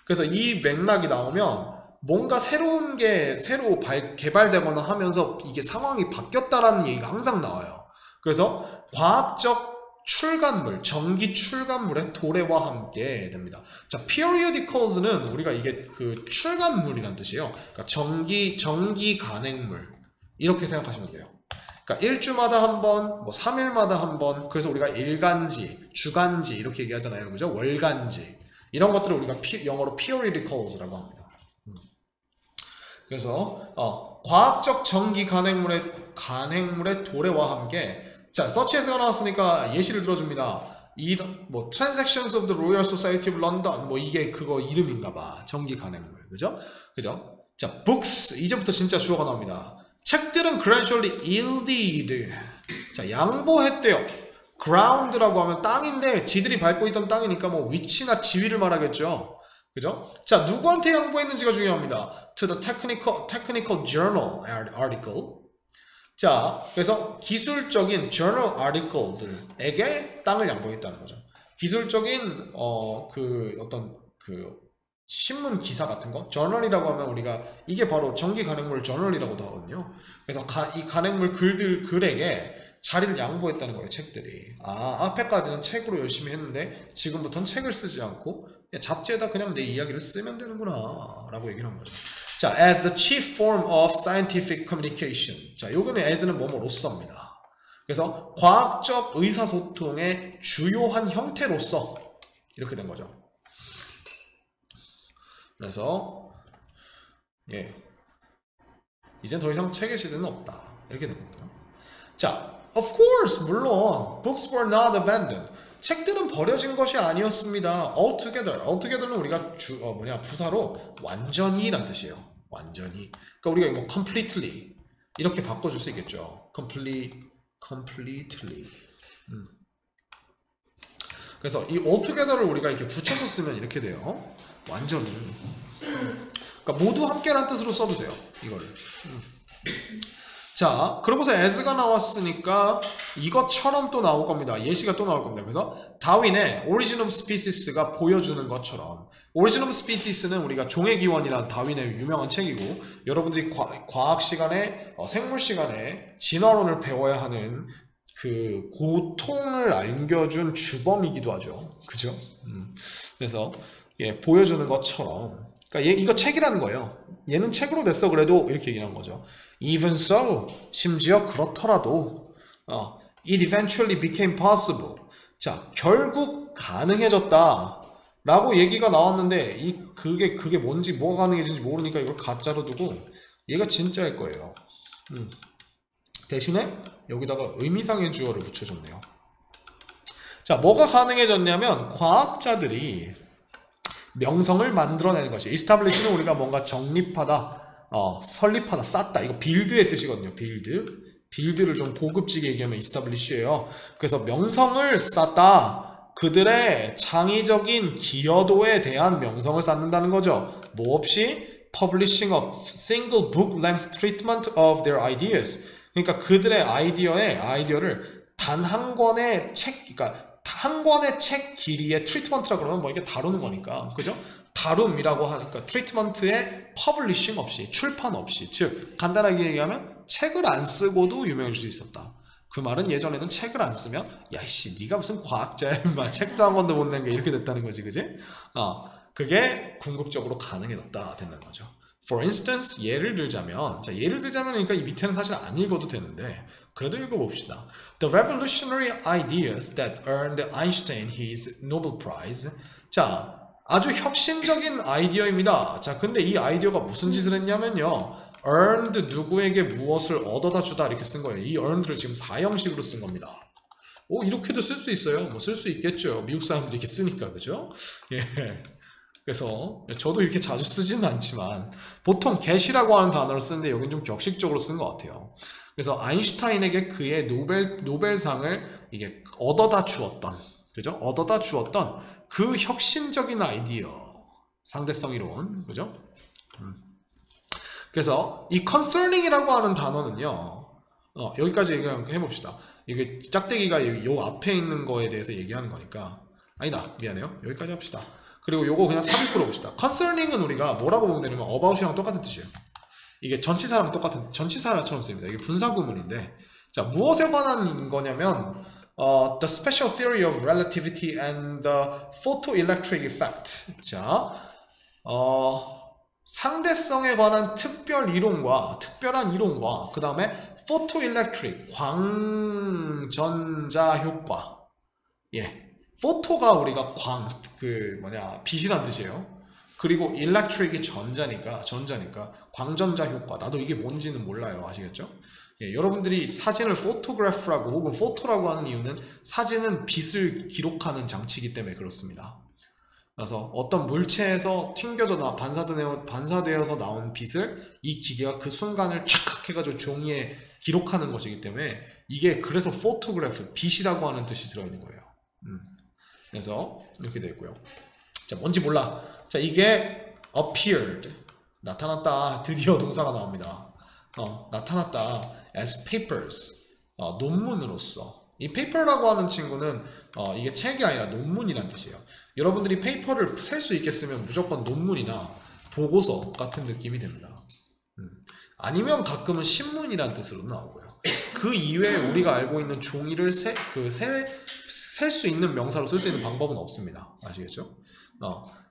그래서 이 맥락이 나오면 뭔가 새로운 게 새로 개발되거나 하면서 이게 상황이 바뀌었다라는 얘기가 항상 나와요. 그래서 과학적 출간물, 전기 출간물의 도래와 함께 됩니다. 자, periodicals는 우리가 이게 그 출간물이란 뜻이에요. 그러니까 전기 간행물 이렇게 생각하시면 돼요. 그러니까 일주마다 한 번, 뭐 3일마다 한 번. 그래서 우리가 일간지, 주간지 이렇게 얘기하잖아요, 그죠? 월간지 이런 것들을 우리가 영어로 periodicals라고 합니다. 그래서 과학적 전기 간행물의 도래와 함께, 자, 서치에서가 나왔으니까 예시를 들어줍니다. 뭐 Transactions of the Royal Society of London, 뭐 이게 그거 이름인가봐. 전기 간행물, 그죠? 자, books 이제부터 진짜 주어가 나옵니다. 책들은 gradually yielded. 자, 양보했대요. ground라고 하면 땅인데 지들이 밟고 있던 땅이니까 뭐 위치나 지위를 말하겠죠. 그죠? 자, 누구한테 양보했는지가 중요합니다. To the technical journal article. 자, 그래서 기술적인 journal article들에게 땅을 양보했다는 거죠. 기술적인 어떤 신문 기사 같은 거, 저널이라고 하면 우리가 이게 바로 전기 간행물 저널이라고도 하거든요. 그래서 이 간행물 글에게 자리를 양보했다는 거예요, 책들이. 앞에까지는 책으로 열심히 했는데 지금부터는 책을 쓰지 않고 잡지에다 그냥 내 이야기를 쓰면 되는구나 라고 얘기를 한 거죠. 자, as the chief form of scientific communication. 자, 요거는 as는 뭐뭐로서입니다. 그래서 과학적 의사소통의 주요한 형태로서 이렇게 된 거죠. 그래서 이젠 더 이상 책의 시대는 없다. 이렇게 된 겁니다. 자, of course, 물론 books were not abandoned. 책들은 버려진 것이 아니었습니다. altogether는 우리가 부사로 완전히란 뜻이에요. 완전히. 그러니까 우리가 이거 completely 이렇게 바꿔줄 수 있겠죠. completely. 그래서 이 altogether를 우리가 이렇게 붙여서 쓰면 이렇게 돼요. 완전히. 그러니까 모두 함께라는 뜻으로 써도 돼요. 이거를. 자, 그러고서 as가 나왔으니까 이것처럼 또 나올 겁니다. 예시가 또 나올 겁니다. 그래서 다윈의 Origin of Species가 보여주는 것처럼, Origin of Species는 우리가 종의 기원이라는 다윈의 유명한 책이고, 여러분들이 과학 시간에, 생물 시간에 진화론을 배워야 하는 그 고통을 안겨준 주범이기도 하죠. 그죠? 그래서 예, 보여주는 것처럼, 그러니까 이거 책이라는 거예요. 얘는 책으로 냈어 그래도 이렇게 얘기하는 거죠. Even so, 심지어 그렇더라도 it eventually became possible. 자, 결국 가능해졌다 라고 얘기가 나왔는데 그게 뭔지 뭐가 가능해진지 모르니까 이걸 가짜로 두고 얘가 진짜일 거예요. 대신에 여기다가 의미상의 주어를 붙여줬네요. 자, 뭐가 가능해졌냐면 과학자들이 명성을 만들어내는 것이, establish는 우리가 뭔가 정립하다, 설립하다, 쌓다, 이거 빌드의 뜻이거든요. 빌드를 좀 고급지게 얘기하면 establish예요. 그래서 명성을 쌓다, 그들의 창의적인 기여도에 대한 명성을 쌓는다는 거죠. 뭐 없이 publishing a single book length treatment of their ideas. 그러니까 그들의 아이디어를 단 한 권의 책, 그러니까 한 권의 책 길이의 트리트먼트라 그러면 뭐 이게 다루는 거니까, 그죠? 다룸이라고 하니까 트리트먼트의 퍼블리싱 없이, 출판 없이, 즉 간단하게 얘기하면 책을 안 쓰고도 유명해질 수 있었다. 그 말은 예전에는 책을 안 쓰면 야이씨 네가 무슨 과학자야 임마, 책도 한 권도 못 낸 게 이렇게 됐다는 거지, 그지? 그게 궁극적으로 가능해졌다 된다는 거죠. For instance, 예를 들자면, 자, 예를 들자면, 그러니까 이 밑에는 사실 안 읽어도 되는데, 그래도 읽어봅시다. The revolutionary ideas that earned Einstein his Nobel Prize. 자, 아주 혁신적인 아이디어입니다. 자, 근데 이 아이디어가 무슨 짓을 했냐면요. earned 누구에게 무엇을 얻어다 주다 이렇게 쓴 거예요. 이 earned를 지금 4형식으로 쓴 겁니다. 오, 이렇게도 쓸 수 있어요. 뭐 쓸 수 있겠죠. 미국 사람들이 이렇게 쓰니까, 그죠? 예. 그래서 저도 이렇게 자주 쓰지는 않지만 보통 get이라고 하는 단어를 쓰는데 여긴 좀 격식적으로 쓴 것 같아요. 그래서 아인슈타인에게 그의 노벨상을 이게 얻어다 주었던, 그죠? 얻어다 주었던 그 혁신적인 아이디어, 상대성 이론, 그죠? 그래서 이 concerning이라고 하는 단어는요, 여기까지 해봅시다. 이게 짝대기가 요 앞에 있는 거에 대해서 얘기하는 거니까, 아니다, 미안해요. 여기까지 합시다. 그리고 요거 그냥 삽입으로 봅시다. concerning은 우리가 뭐라고 보면 되냐면 about이랑 똑같은 뜻이에요. 이게 전치사랑 똑같은, 전치사처럼 쓰입니다. 이게 분사구문인데, 자, 무엇에 관한 거냐면 the special theory of relativity and the photoelectric effect. 자, 상대성에 관한 특별한 이론과 그 다음에 photoelectric, 광전자 효과. 예. 포토가 우리가 빛이란 뜻이에요. 그리고 electric이 전자니까 광전자 효과. 나도 이게 뭔지는 몰라요. 아시겠죠? 예, 여러분들이 사진을 포토그래프라고 혹은 포토라고 하는 이유는 사진은 빛을 기록하는 장치이기 때문에 그렇습니다. 그래서 어떤 물체에서 튕겨져 반사되어서 나온 빛을 이 기계가 그 순간을 촥 해가지고 종이에 기록하는 것이기 때문에 이게 그래서 포토그래프, 빛이라고 하는 뜻이 들어있는 거예요. 그래서 이렇게 되어 있고요. 자, 뭔지 몰라. 자, 이게 appeared, 나타났다. 드디어 동사가 나옵니다. 나타났다. as papers, 논문으로서. 이 paper라고 하는 친구는 이게 책이 아니라 논문이란 뜻이에요. 여러분들이 페이퍼를 셀 수 있게 쓰면 무조건 논문이나 보고서 같은 느낌이 됩니다. 아니면 가끔은 신문이란 뜻으로 나오고요. 그 이외에 우리가 알고 있는 종이를 셀 수 있는 명사로 쓸 수 있는 방법은 없습니다. 아시겠죠?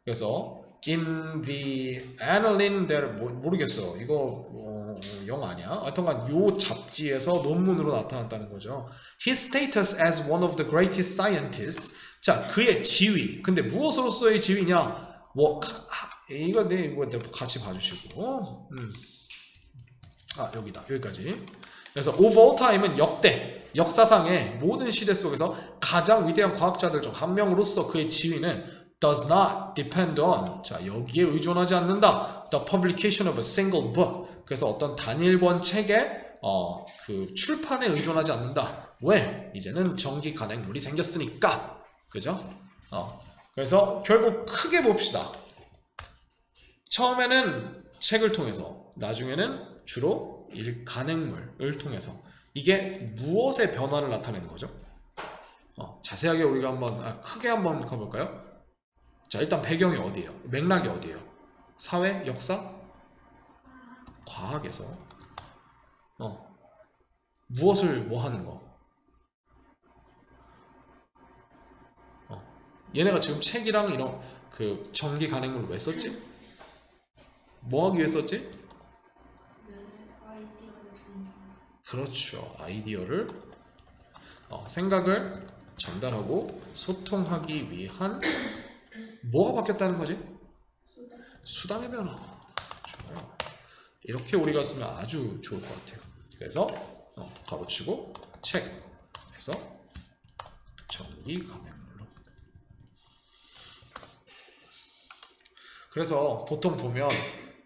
그래서 in the annalin there, 모르겠어. 이거 영어 아니야? 하여튼간 요 잡지에서 논문으로 나타났다는 거죠. His status as one of the greatest scientists. 자, 그의 지위. 근데 무엇으로서의 지위냐? 이거 같이 봐주시고. 여기까지. 그래서 of all time은 역사상의 모든 시대 속에서 가장 위대한 과학자들 중 한 명으로서 그의 지위는 does not depend on, 자, 여기에 의존하지 않는다. the publication of a single book. 그래서 어떤 단일권 책의 그 출판에 의존하지 않는다. 왜? 이제는 전기 간행물이 생겼으니까. 그죠? 그래서 결국 크게 봅시다. 처음에는 책을 통해서, 나중에는 주로 간행물을 통해서 이게 무엇의 변화를 나타내는 거죠? 자세하게 우리가 한번 크게 한번 가볼까요? 자, 일단 배경이 어디예요? 맥락이 어디예요? 사회, 역사, 과학에서 무엇을 뭐 하는 거? 얘네가 지금 책이랑 이런 그 전기 간행물을 왜 썼지? 뭐 하기 위해 썼지? 그렇죠. 아이디어를 생각을 전달하고 소통하기 위한 뭐가 바뀌었다는 거지? 수단의 변화. 좋아요. 이렇게 우리가 쓰면 아주 좋을 것 같아요. 그래서 가로치고 책에서 전기 간행물로. 그래서 보통 보면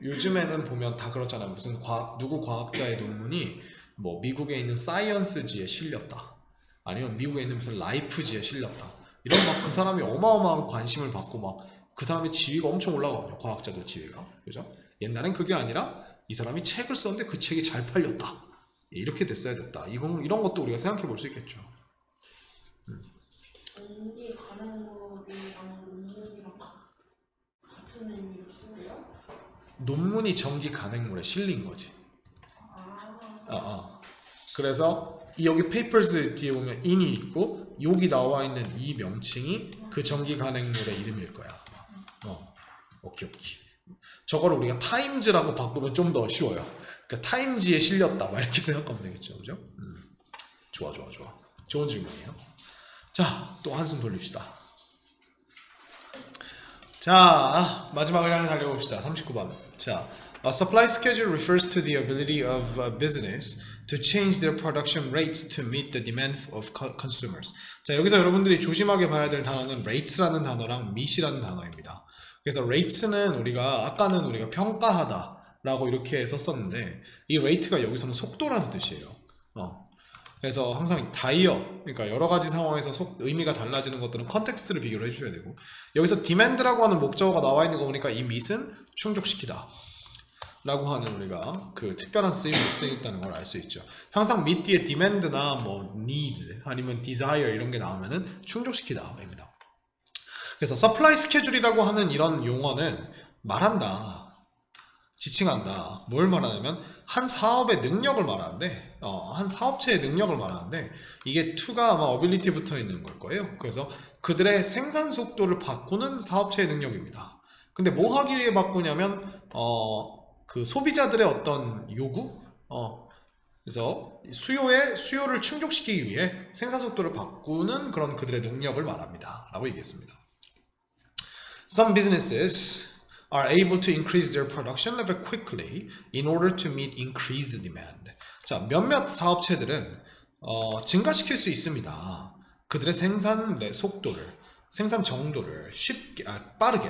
요즘에는 보면 다 그렇잖아요. 무슨 누구 과학자의 논문이 뭐 미국에 있는 사이언스지에 실렸다. 아니면 미국에 있는 무슨 라이프지에 실렸다. 이런 막 그 사람이 어마어마한 관심을 받고 막 그 사람의 지위가 엄청 올라가거든요. 과학자들 지위가. 그죠? 옛날엔 그게 아니라 이 사람이 책을 썼는데 그 책이 잘 팔렸다. 이렇게 됐어야 됐다. 이런 것도 우리가 생각해 볼 수 있겠죠. 전기 간행물이랑 논문이랑 같은 의미로 쓰네요? 논문이 전기 간행물에 실린 거지. 그래서 여기 papers 뒤에 보면 in이 있고 여기 나와 있는 이 명칭이 그 전기 간행물의 이름일 거야. 오케이. 저거를 우리가 times라고 바꾸면 좀 더 쉬워요. 그러니까 times에 실렸다 막 이렇게 생각하면 되겠죠. 그죠? 좋아. 좋은 질문이에요. 자, 또 한숨 돌립시다. 자, 마지막을 향해 달려봅시다. 39번. 자, a supply schedule refers to the ability of a business to change their production rates to meet the demand of consumers. 자, 여기서 여러분들이 조심하게 봐야 될 단어는 rates라는 단어랑 meet이라는 단어입니다. 그래서 rates는 아까는 우리가 평가하다 라고 이렇게 썼었는데 이 rate가 여기서는 속도라는 뜻이에요. 그래서 항상 그러니까 여러 가지 상황에서 의미가 달라지는 것들은 컨텍스트를 비교를 해주셔야 되고, 여기서 demand라고 하는 목적어가 나와 있는 거 보니까 이 meet은 충족시키다 라고 하는 우리가 그 특별한 쓰임으로 쓰였다는 걸 알 수 있죠. 항상 meet 뒤에 demand나 뭐 needs 아니면 desire 이런 게 나오면은 충족시키다 입니다. 그래서 supply schedule이라고 하는 이런 용어는 말한다, 지칭한다. 뭘 말하냐면 한 사업의 능력을 말하는데 한 사업체의 능력을 말하는데 이게 to가 아마 ability 붙어 있는 걸 거예요. 그래서 그들의 생산 속도를 바꾸는 사업체의 능력입니다. 근데 뭐 하기 위해 바꾸냐면 그 소비자들의 어떤 요구 그래서 수요를 충족시키기 위해 생산 속도를 바꾸는 그런 그들의 능력을 말합니다 라고 얘기했습니다. Some businesses are able to increase their production level quickly in order to meet increased demand. 자, 몇몇 사업체들은 증가시킬 수 있습니다. 그들의 생산 속도를, 생산 정도를 빠르게.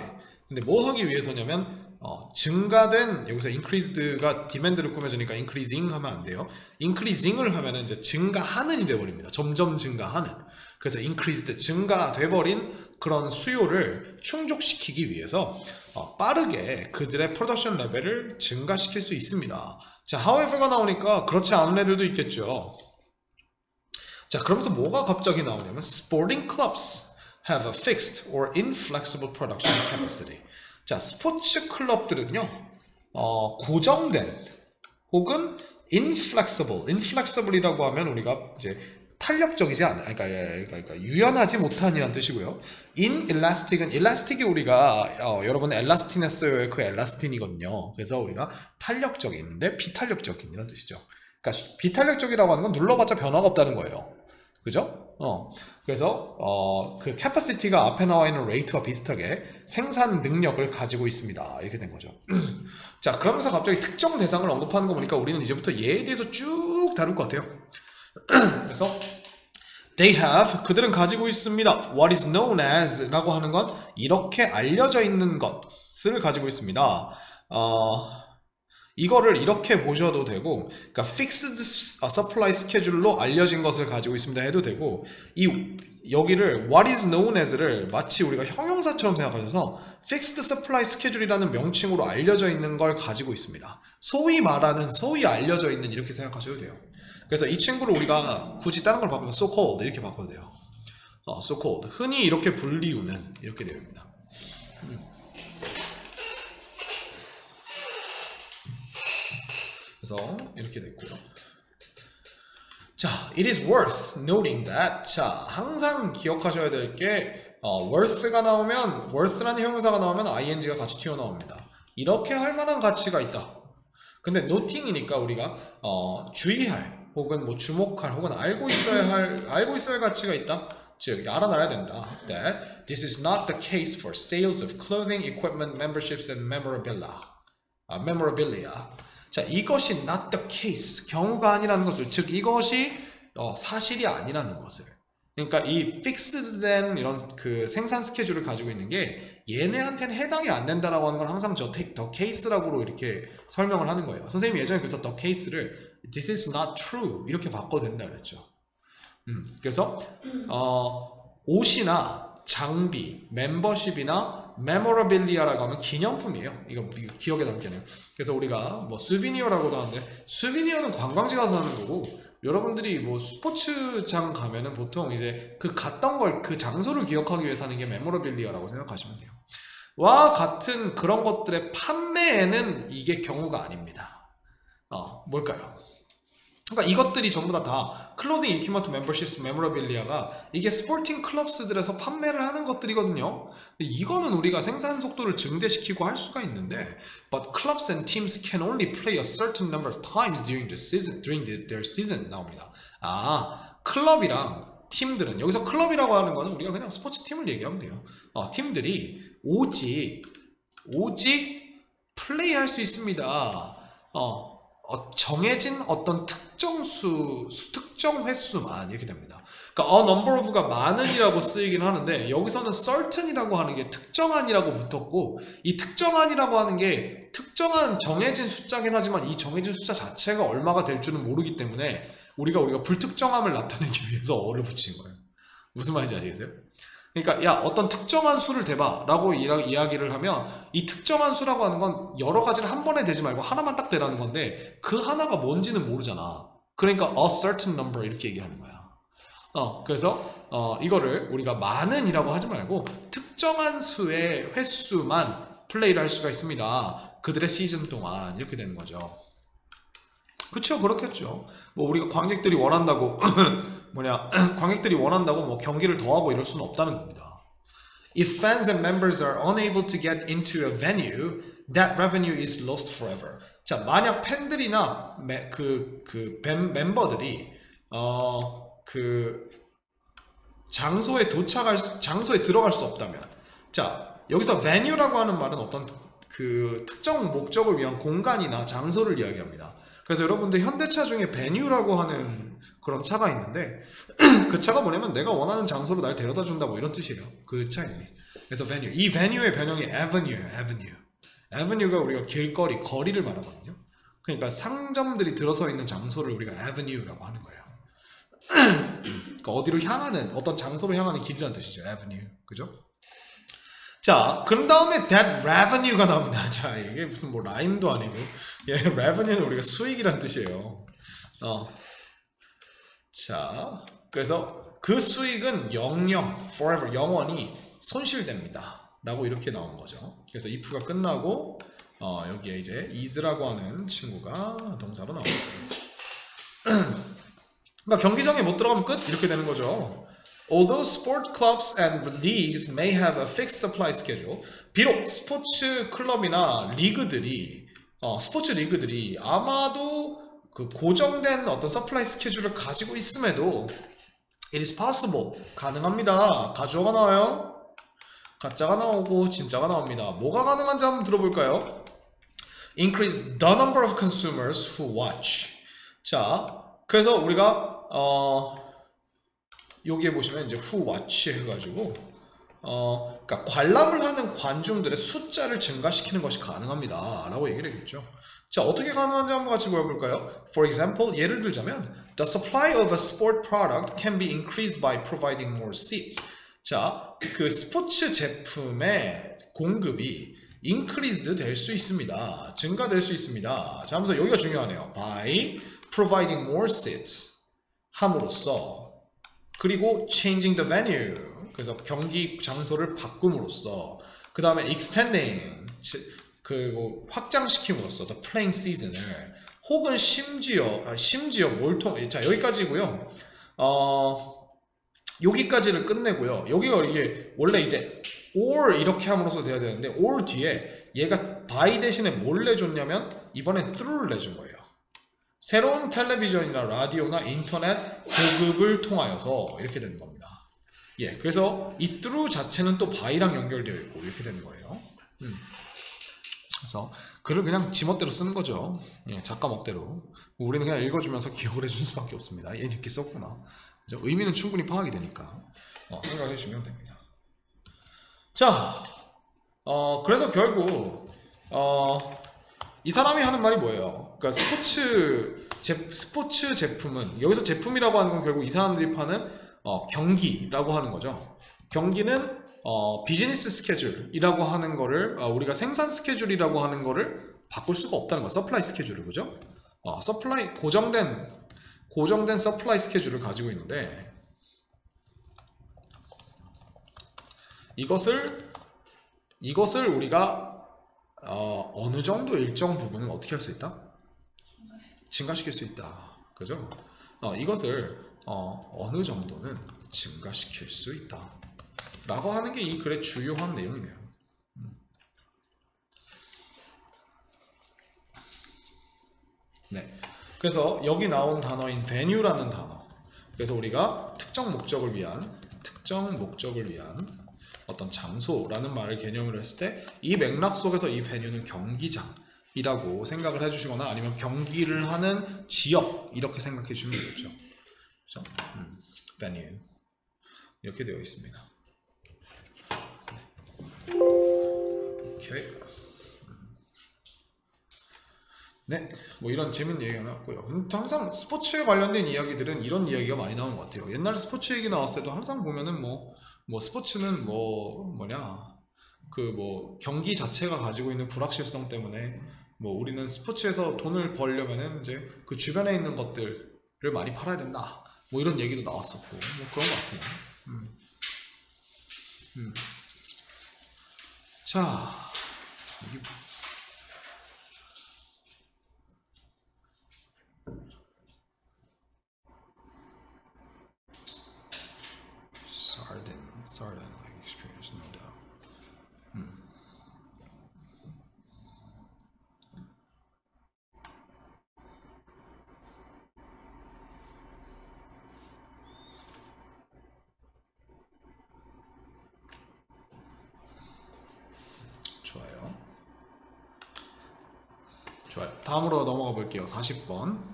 근데 뭐 하기 위해서냐면 증가된, 여기서 increased가 demand를 꾸며주니까 increasing 하면 안 돼요. increasing을 하면은 이제 증가하는이 돼버립니다. 점점 증가하는. 그래서 increased, 증가돼버린 그런 수요를 충족시키기 위해서 빠르게 그들의 프로덕션 레벨을 증가시킬 수 있습니다. 자, however가 나오니까 그렇지 않은 애들도 있겠죠. 자, 그러면서 뭐가 갑자기 나오냐면 sporting clubs have a fixed or inflexible production capacity. 자, 스포츠 클럽들은요 고정된 혹은 inflexible이라고 하면 우리가 이제 탄력적이지 않아, 그러니까 유연하지 못한이란 뜻이고요. inelastic은 elastic이 우리가 여러분의 엘라스틴했어요의 그 엘라스틴이거든요. 그래서 우리가 탄력적인데 비탄력적인 이런 뜻이죠. 그러니까 비탄력적이라고 하는 건 눌러봤자 변화가 없다는 거예요. 그죠? 그래서 그 capacity가 앞에 나와 있는 rate와 비슷하게 생산 능력을 가지고 있습니다. 이렇게 된 거죠. 자, 그러면서 갑자기 특정 대상을 언급하는 거 보니까 우리는 이제부터 얘에 대해서 쭉 다룰 것 같아요. 그래서 they have, 그들은 가지고 있습니다. what is known as 라고 하는 건 이렇게 알려져 있는 것을 가지고 있습니다. 이거를 이렇게 보셔도 되고, 그러니까 fixed supply schedule로 알려진 것을 가지고 있습니다 해도 되고, 이 여기를 what is known as를 마치 우리가 형용사처럼 생각하셔서 fixed supply schedule이라는 명칭으로 알려져 있는 걸 가지고 있습니다. 소위 말하는, 소위 알려져 있는 이렇게 생각하셔도 돼요. 그래서 이 친구를 우리가 굳이 다른 걸 바꾸면 so called 이렇게 바꿔도 돼요. so called 흔히 이렇게 불리우는 이렇게 됩니다. 그래서 이렇게 됐고요. 자, it is worth noting that. 자, 항상 기억하셔야 될 게 worth가 나오면, worth라는 형용사가 나오면 ing가 같이 튀어나옵니다. 이렇게 할 만한 가치가 있다. 근데 noting이니까 우리가 주의할 혹은 뭐 주목할 혹은 알고 있어야 할 가치가 있다. 즉 알아놔야 된다. That this is not the case for sales of clothing, equipment, memberships, and memorabilia. 자, 이것이 not the case, 경우가 아니라는 것을, 즉 이것이 사실이 아니라는 것을. 그러니까 이 fixed된 이런 그 생산 스케줄을 가지고 있는 게 얘네한테는 해당이 안 된다라고 하는 걸 항상 the case라고 이렇게 설명을 하는 거예요. 선생님이 예전에 그래서 the case를 this is not true 이렇게 바꿔도 된다 그랬죠. 그래서 옷이나 장비, 멤버십이나 memorabilia라고 하면 기념품이에요. 이거 기억에 남게는. 그래서 우리가 뭐 수비니어라고도 하는데, 수비니어는 관광지 가서 하는 거고, 여러분들이 뭐 스포츠장 가면은 보통 이제 그 갔던 걸, 그 장소를 기억하기 위해서 하는 게 memorabilia라고 생각하시면 돼요. 와 같은 그런 것들의 판매에는 이게 경우가 아닙니다. 뭘까요? 그러니까 이것들이 전부 다 클로딩, 이퀴먼트, 멤버십스, 메모러빌리아가 이게 스포팅 클럽스들에서 판매를 하는 것들이거든요. 근데 이거는 우리가 생산 속도를 증대시키고 할 수가 있는데, but clubs and teams can only play a certain number of times during their season 나옵니다. 클럽이랑 팀들은, 여기서 클럽이라고 하는 거는 우리가 그냥 스포츠 팀을 얘기하면 돼요. 팀들이 오직 플레이할 수 있습니다. 정해진 어떤 특정 특정 횟수만 이렇게 됩니다. 그러니까 a number of가 많은이라고 쓰이긴 하는데, 여기서는 certain이라고 하는 게 특정한이라고 붙었고, 이 특정한이라고 하는 게 특정한 정해진 숫자긴 하지만 이 정해진 숫자 자체가 얼마가 될 줄은 모르기 때문에 우리가 불특정함을 나타내기 위해서 어를 붙인 거예요. 무슨 말인지 아시겠어요? 그러니까 야, 어떤 특정한 수를 대봐 라고 이야기를 하면, 이 특정한 수라고 하는 건 여러 가지를 한 번에 대지 말고 하나만 딱 대라는 건데, 그 하나가 뭔지는 모르잖아. 그러니까 a certain number 이렇게 얘기하는 거야. 그래서 이거를 우리가 많은이라고 하지 말고 특정한 수의 횟수만 플레이를 할 수가 있습니다. 그들의 시즌 동안 이렇게 되는 거죠. 그쵸, 그렇겠죠. 뭐 우리가 관객들이 원한다고 관객들이 원한다고 뭐 경기를 더 하고 이럴 수는 없다는 겁니다. If fans and members are unable to get into a venue, that revenue is lost forever. 자, 만약 팬들이나 멤버들이 장소에 들어갈 수 없다면, 자, 여기서 venue라고 하는 말은 어떤 그 특정 목적을 위한 공간이나 장소를 이야기합니다. 그래서 여러분들 현대차 중에 venue라고 하는 그런 차가 있는데, 그 차가 뭐냐면 내가 원하는 장소로 날 데려다 준다 뭐 이런 뜻이에요. 그 차 이름이. 그래서 venue. 이 venue의 변형이 avenue예요. avenue가 우리가 길거리, 거리를 말하거든요. 그러니까 상점들이 들어서 있는 장소를 우리가 avenue라고 하는 거예요. 그러니까 어디로 향하는, 어떤 장소로 향하는 길이라는 뜻이죠. avenue. 그죠? 자, 그런 다음에 that revenue가 나옵니다. 자, 이게 무슨 뭐 라임도 아니고, revenue는 우리가 수익이란 뜻이에요. 자, 그래서 그 수익은 영영, forever, 영원히 손실됩니다 라고 이렇게 나온 거죠. 그래서 if가 끝나고 여기에 이제 is라고 하는 친구가 동사로 나옵니다. 그러니까 경기장에 못 들어가면 끝? 이렇게 되는 거죠. Although sport clubs and leagues may have a fixed supply schedule, 비록 스포츠 클럽이나 리그들이 스포츠 리그들이 아마도 그 고정된 어떤 서플라이 스케줄을 가지고 있음에도 it is possible, 가능합니다. 가주어가 나와요. 가짜가 나오고 진짜가 나옵니다. 뭐가 가능한지 한번 들어볼까요? Increase the number of consumers who watch. 자, 그래서 우리가 여기에 보시면 이제 who watch 해가지고 그러니까 관람을 하는 관중들의 숫자를 증가시키는 것이 가능합니다. 라고 얘기를 했겠죠. 자, 어떻게 가능한지 한번 같이 보여볼까요? For example, 예를 들자면 The supply of a sport product can be increased by providing more seats. 자, 그 스포츠 제품의 공급이 increased 될 수 있습니다. 증가될 수 있습니다. 자, 하면서 여기가 중요하네요. By providing more seats 함으로써 그리고 changing the venue 그래서 경기 장소를 바꿈으로써 그 다음에 extending 그리고 확장시킴으로써 the playing season을 혹은 심지어 뭘 통해 자 여기까지고요. 여기까지를 끝내고요. 여기가 이게 원래 이제 or 이렇게 함으로써 돼야 되는데 or 뒤에 얘가 by 대신에 뭘 내줬냐면 이번엔 through를 내준 거예요. 새로운 텔레비전이나 라디오나 인터넷 보급을 통하여서 이렇게 되는 겁니다. 예, 그래서 이 through 자체는 또 by랑 연결되어 있고 이렇게 되는 거예요. 그래서 글을 그냥 지멋대로 쓰는 거죠. 예, 작가 멋대로. 우리는 그냥 읽어주면서 기억을 해줄 수밖에 없습니다. 얘 이렇게 썼구나. 그죠? 의미는 충분히 파악이 되니까 생각해 주시면 됩니다. 자, 그래서 결국 이 사람이 하는 말이 뭐예요? 그러니까 스포츠 제품은 여기서 제품이라고 하는 건 결국 이 사람들이 파는 경기라고 하는 거죠. 경기는 비즈니스 스케줄이라고 하는 거를 우리가 생산 스케줄이라고 하는 거를 바꿀 수가 없다는 거. 서플라이 스케줄을 그죠? 서플라이 고정된 서플라이 스케줄을 가지고 있는데 이것을 우리가 어느 정도 일정 부분은 어떻게 할 수 있다? 증가시킬 수 있다. 그죠? 이것을 어느 정도는 증가시킬 수 있다. 라고 하는 게 이 글의 주요한 내용이네요. 네. 그래서 여기 나온 단어인 venue라는 단어. 그래서 우리가 특정 목적을 위한 어떤 장소라는 말을 개념으로 했을 때 이 맥락 속에서 이 venue는 경기장이라고 생각을 해주시거나 아니면 경기를 하는 지역 이렇게 생각해 주시면 되겠죠. 그렇죠? venue 이렇게 되어 있습니다. 오케이. 네, 뭐 이런 재밌는 얘기가 나왔고요. 항상 스포츠에 관련된 이야기들은 이런 이야기가 많이 나오는 것 같아요. 옛날에 스포츠 얘기 나왔을 때도 항상 보면은 뭐 스포츠는 경기 자체가 가지고 있는 불확실성 때문에 우리는 스포츠에서 돈을 벌려면은 이제 그 주변에 있는 것들을 많이 팔아야 된다. 뭐 이런 얘기도 나왔었고 그런 것 같아요. 자, 여기 Sardine-like experience, no doubt. 좋아요. 다음으로 넘어가 볼게요. 40번.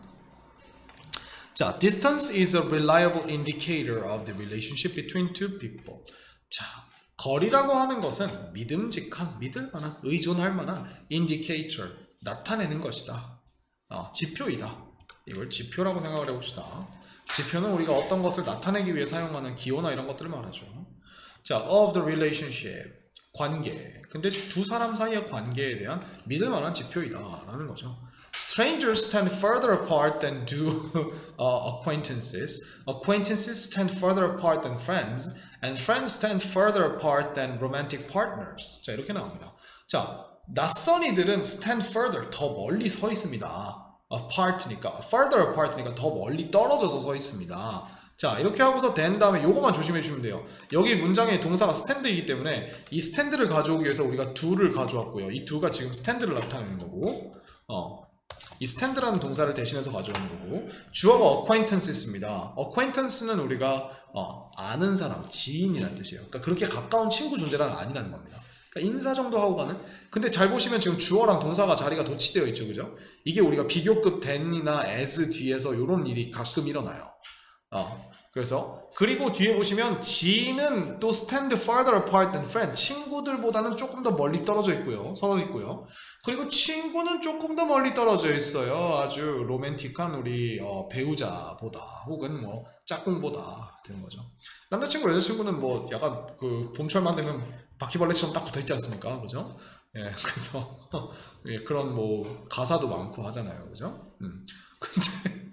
자, distance is a reliable indicator of the relationship between two people. 자, 거리라고 하는 것은 믿음직한, 믿을만한, 의존할 만한 indicator, 나타내는 것이다. 지표이다. 이걸 지표라고 생각을 해봅시다. 지표는 우리가 어떤 것을 나타내기 위해 사용하는 기호나 이런 것들을 말하죠. 자, of the relationship, 관계. 근데 두 사람 사이의 관계에 대한 믿을만한 지표이다 라는 거죠. Strangers stand further apart than do acquaintances. Acquaintances stand further apart than friends. And friends stand further apart than romantic partners. 자, 이렇게 나옵니다. 자, 낯선 이들은 stand further, 더 멀리 서 있습니다. apart니까, further apart니까 더 멀리 떨어져서 서 있습니다. 자, 이렇게 하고서 된 다음에 요거만 조심해 주시면 돼요. 여기 문장의 동사가 스탠드이기 때문에 이 스탠드를 가져오기 위해서 우리가 do를 가져왔고요. 이 do가 지금 스탠드를 나타내는 거고, 이 스탠드라는 동사를 대신해서 가져오는 거고, 주어가 acquaintance입니다. acquaintance는 우리가 아는 사람, 지인이라는 뜻이에요. 그러니까 그렇게 가까운 친구 존재는 아니라는 겁니다. 그러니까 인사 정도 하고 가는. 근데 잘 보시면 지금 주어랑 동사가 자리가 도치되어 있죠, 그죠? 이게 우리가 비교급 than이나 as 뒤에서 이런 일이 가끔 일어나요. 그래서 그리고 뒤에 보시면 지는 또 stand farther apart than friend. 친구들보다는 조금 더 멀리 떨어져 있고요. 서로 있고요. 그리고 친구는 조금 더 멀리 떨어져 있어요. 아주 로맨틱한 우리 배우자보다 혹은 뭐 짝꿍보다 되는 거죠. 남자친구, 여자친구는 뭐 약간 그 봄철만 되면 바퀴벌레처럼 딱 붙어 있지 않습니까? 그죠? 예, 그래서 예, 그런 뭐 가사도 많고 하잖아요. 그죠? 근데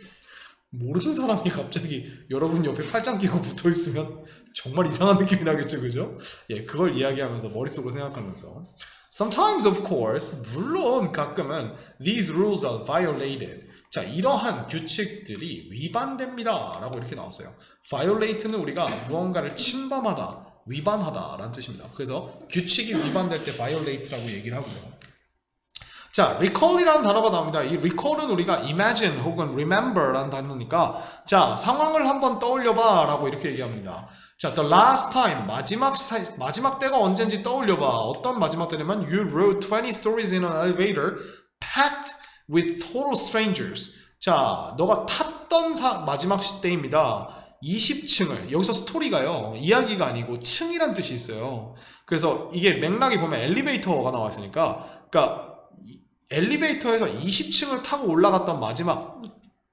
모르는 사람이 갑자기 여러분 옆에 팔짱 끼고 붙어 있으면 정말 이상한 느낌이 나겠죠, 그죠? 예, 그걸 이야기하면서 머릿속으로 생각하면서 Sometimes, of course, 물론 가끔은 these rules are violated. 자, 이러한 규칙들이 위반됩니다 라고 이렇게 나왔어요. violate는 우리가 무언가를 침범하다, 위반하다 라는 뜻입니다. 그래서 규칙이 위반될 때 violate라고 얘기를 하고요. 자, recall이라는 단어가 나옵니다. 이 recall은 우리가 imagine 혹은 remember라는 단어니까 자, 상황을 한번 떠올려봐 라고 이렇게 얘기합니다. 자, the last time, 마지막 때가 언젠지 떠올려봐. 어떤 마지막 때냐면 you wrote 20 stories in an elevator packed with total strangers. 자, 너가 탔던 마지막 때입니다. 20층을, 여기서 스토리가요, 이야기가 아니고 층이란 뜻이 있어요. 그래서 이게 맥락이 보면 엘리베이터가 나와 있으니까, 그러니까 엘리베이터에서 20층을 타고 올라갔던 마지막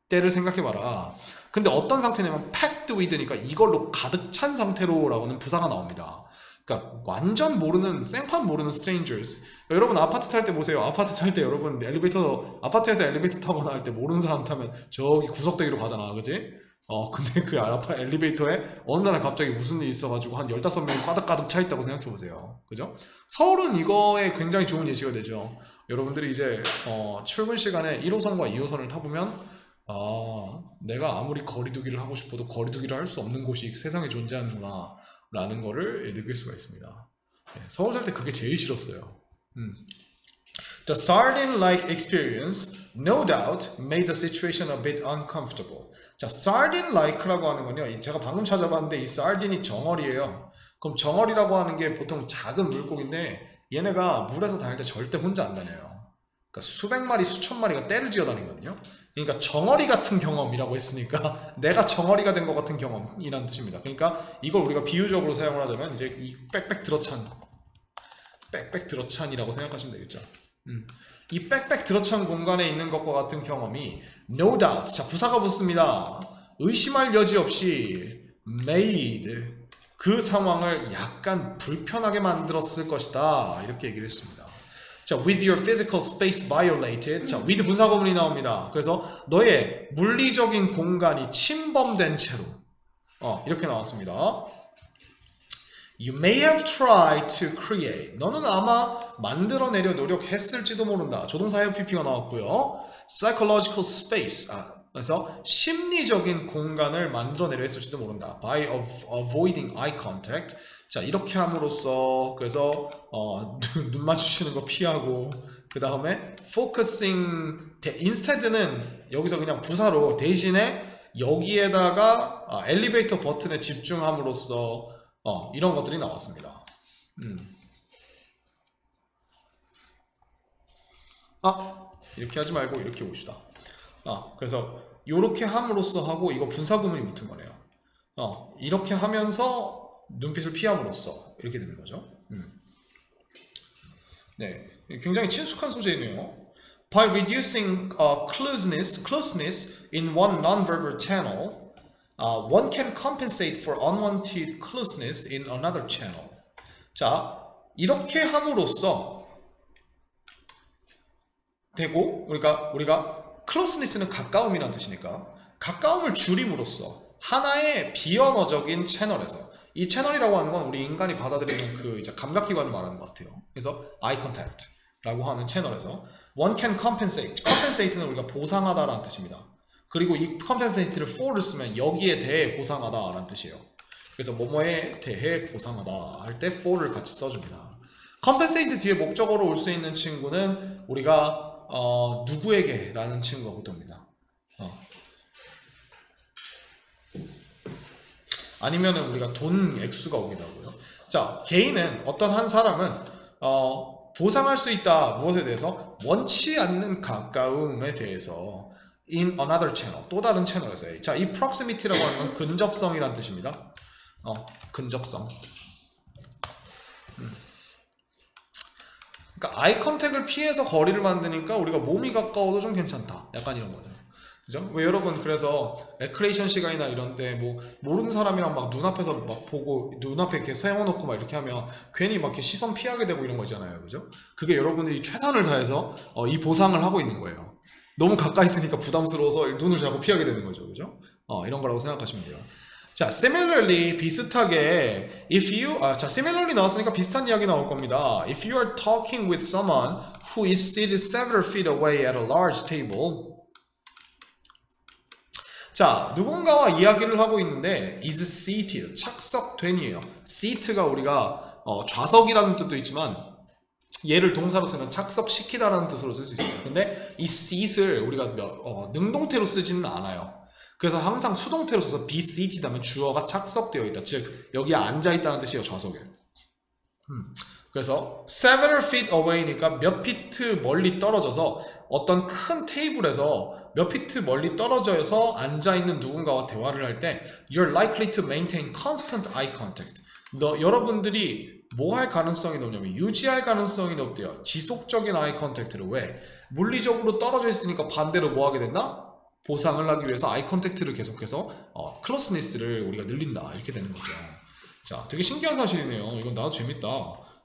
때를 생각해봐라. 근데 어떤 상태냐면 packed with니까 이걸로 가득 찬 상태로라고는 부사가 나옵니다. 그러니까 완전 모르는, 생판 모르는 strangers. 여러분 아파트 탈 때 보세요. 아파트 탈 때 여러분 아파트에서 엘리베이터 타거나 할 때 모르는 사람 타면 저기 구석대기로 가잖아, 그지? 근데 그 엘리베이터에 어느 날 갑자기 무슨 일이 있어가지고 한 15명이 가득 차 있다고 생각해보세요. 그죠? 서울은 이거에 굉장히 좋은 예시가 되죠. 여러분들이 이제 출근 시간에 1호선과 2호선을 타보면 내가 아무리 거리두기를 하고 싶어도 거리두기를 할 수 없는 곳이 세상에 존재하는구나 라는 거를 느낄 수가 있습니다. 서울 살 때 그게 제일 싫었어요. The sardine-like experience, no doubt, made the situation a bit uncomfortable. 자, sardine-like라고 하는 건요, 제가 방금 찾아봤는데 이 sardine이 정어리예요. 그럼 정어리라고 하는 게 보통 작은 물고기인데 얘네가 물에서 다닐 때 절대 혼자 안 다녀요. 그러니까 수백 마리, 수천 마리가 떼를 지어 다니거든요. 그러니까 정어리 같은 경험이라고 했으니까 내가 정어리가 된 것 같은 경험이라는 뜻입니다. 그러니까 이걸 우리가 비유적으로 사용을 하자면 이제 이 빽빽 들어찬이라고 생각하시면 되겠죠. 이 빽빽 들어찬 공간에 있는 것과 같은 경험이 no doubt, 자, 부사가 붙습니다. 의심할 여지 없이 made, 그 상황을 약간 불편하게 만들었을 것이다 이렇게 얘기를 했습니다. 자, with your physical space violated. 자, with 분사구문이 나옵니다. 그래서 너의 물리적인 공간이 침범된 채로 이렇게 나왔습니다. You may have tried to create. 너는 아마 만들어내려 노력했을지도 모른다. 조동사 have pp가 나왔고요. Psychological space. 그래서 심리적인 공간을 만들어내려 했을지도 모른다. By avoiding eye contact. 자, 이렇게 함으로써 그래서 눈 마주치는 거 피하고 그 다음에 focusing, instead는 여기서 그냥 부사로 대신에 여기에다가 엘리베이터 버튼에 집중함으로써 이런 것들이 나왔습니다. 이렇게 하지 말고 이렇게 봅시다. 그래서 이렇게 함으로써 하고 이거 분사구문이 붙은 거네요. 이렇게 하면서 눈빛을 피함으로써 이렇게 되는 거죠. 네, 굉장히 친숙한 소재이네요. By reducing closeness in one nonverbal channel, one can compensate for unwanted closeness in another channel. 자, 이렇게 함으로써 되고 우리가 closeness는 가까움이라는 뜻이니까 가까움을 줄임으로써 하나의 비언어적인 채널에서, 이 채널이라고 하는 건 우리 인간이 받아들이는 그 이제 감각기관을 말하는 것 같아요. 그래서 eye contact라고 하는 채널에서 one can compensate. compensate는 우리가 보상하다라는 뜻입니다. 그리고 이 compensate를 for를 쓰면 여기에 대해 보상하다라는 뜻이에요. 그래서 뭐뭐에 대해 보상하다 할 때 for를 같이 써줍니다. compensate 뒤에 목적어로 올 수 있는 친구는 우리가 누구에게 라는 친구가 보통 옵니다. 아니면은 우리가 돈 액수가 오기도 하고요. 자, 개인은 어떤 한 사람은 보상할 수 있다 무엇에 대해서? 원치 않는 가까움에 대해서 in another channel. 또 다른 채널에서요. 자, 이 proximity라고 하는 건 근접성이란 뜻입니다. 근접성. 그러니까 아이 컨택을 피해서 거리를 만드니까 우리가 몸이 가까워도 좀 괜찮다. 약간 이런 거죠. 그죠? 왜 여러분 그래서 레크레이션 시간이나 이런 때 뭐 모르는 사람이랑 막 눈앞에서 막 보고 눈앞에 이렇게 세워놓고 막 이렇게 하면 괜히 막 이렇게 시선 피하게 되고 이런 거 있잖아요. 그죠? 그게 여러분들이 최선을 다해서 이 보상을 하고 있는 거예요. 너무 가까이 있으니까 부담스러워서 눈을 자꾸 피하게 되는 거죠. 그죠? 이런 거라고 생각하시면 돼요. 자, similarly 비슷하게 similarly 나왔으니까 비슷한 이야기 나올 겁니다. If you are talking with someone who is seated several feet away at a large table. 자, 누군가와 이야기를 하고 있는데 is seated, 착석된이에요. seat가 우리가 좌석이라는 뜻도 있지만 얘를 동사로 쓰면 착석시키다라는 뜻으로 쓸 수 있습니다. 근데 이 seat을 우리가 능동태로 쓰지는 않아요. 그래서 항상 수동태로 써서 be seated 하면 주어가 착석되어 있다. 즉 여기에 앉아있다는 뜻이에요. 좌석에. 그래서 several feet away니까 몇 피트 멀리 떨어져서 어떤 큰 테이블에서 몇 피트 멀리 떨어져서 앉아있는 누군가와 대화를 할 때 you're likely to maintain constant eye contact. 여러분들이 뭐 할 가능성이 높냐면 유지할 가능성이 높대요. 지속적인 아이 컨택트를. 왜? 물리적으로 떨어져 있으니까 반대로 뭐 하게 된다? 보상을 하기 위해서 아이 컨택트를 계속해서 클로스니스를 우리가 늘린다. 이렇게 되는 거죠. 자, 되게 신기한 사실이네요. 이건 나도 재밌다.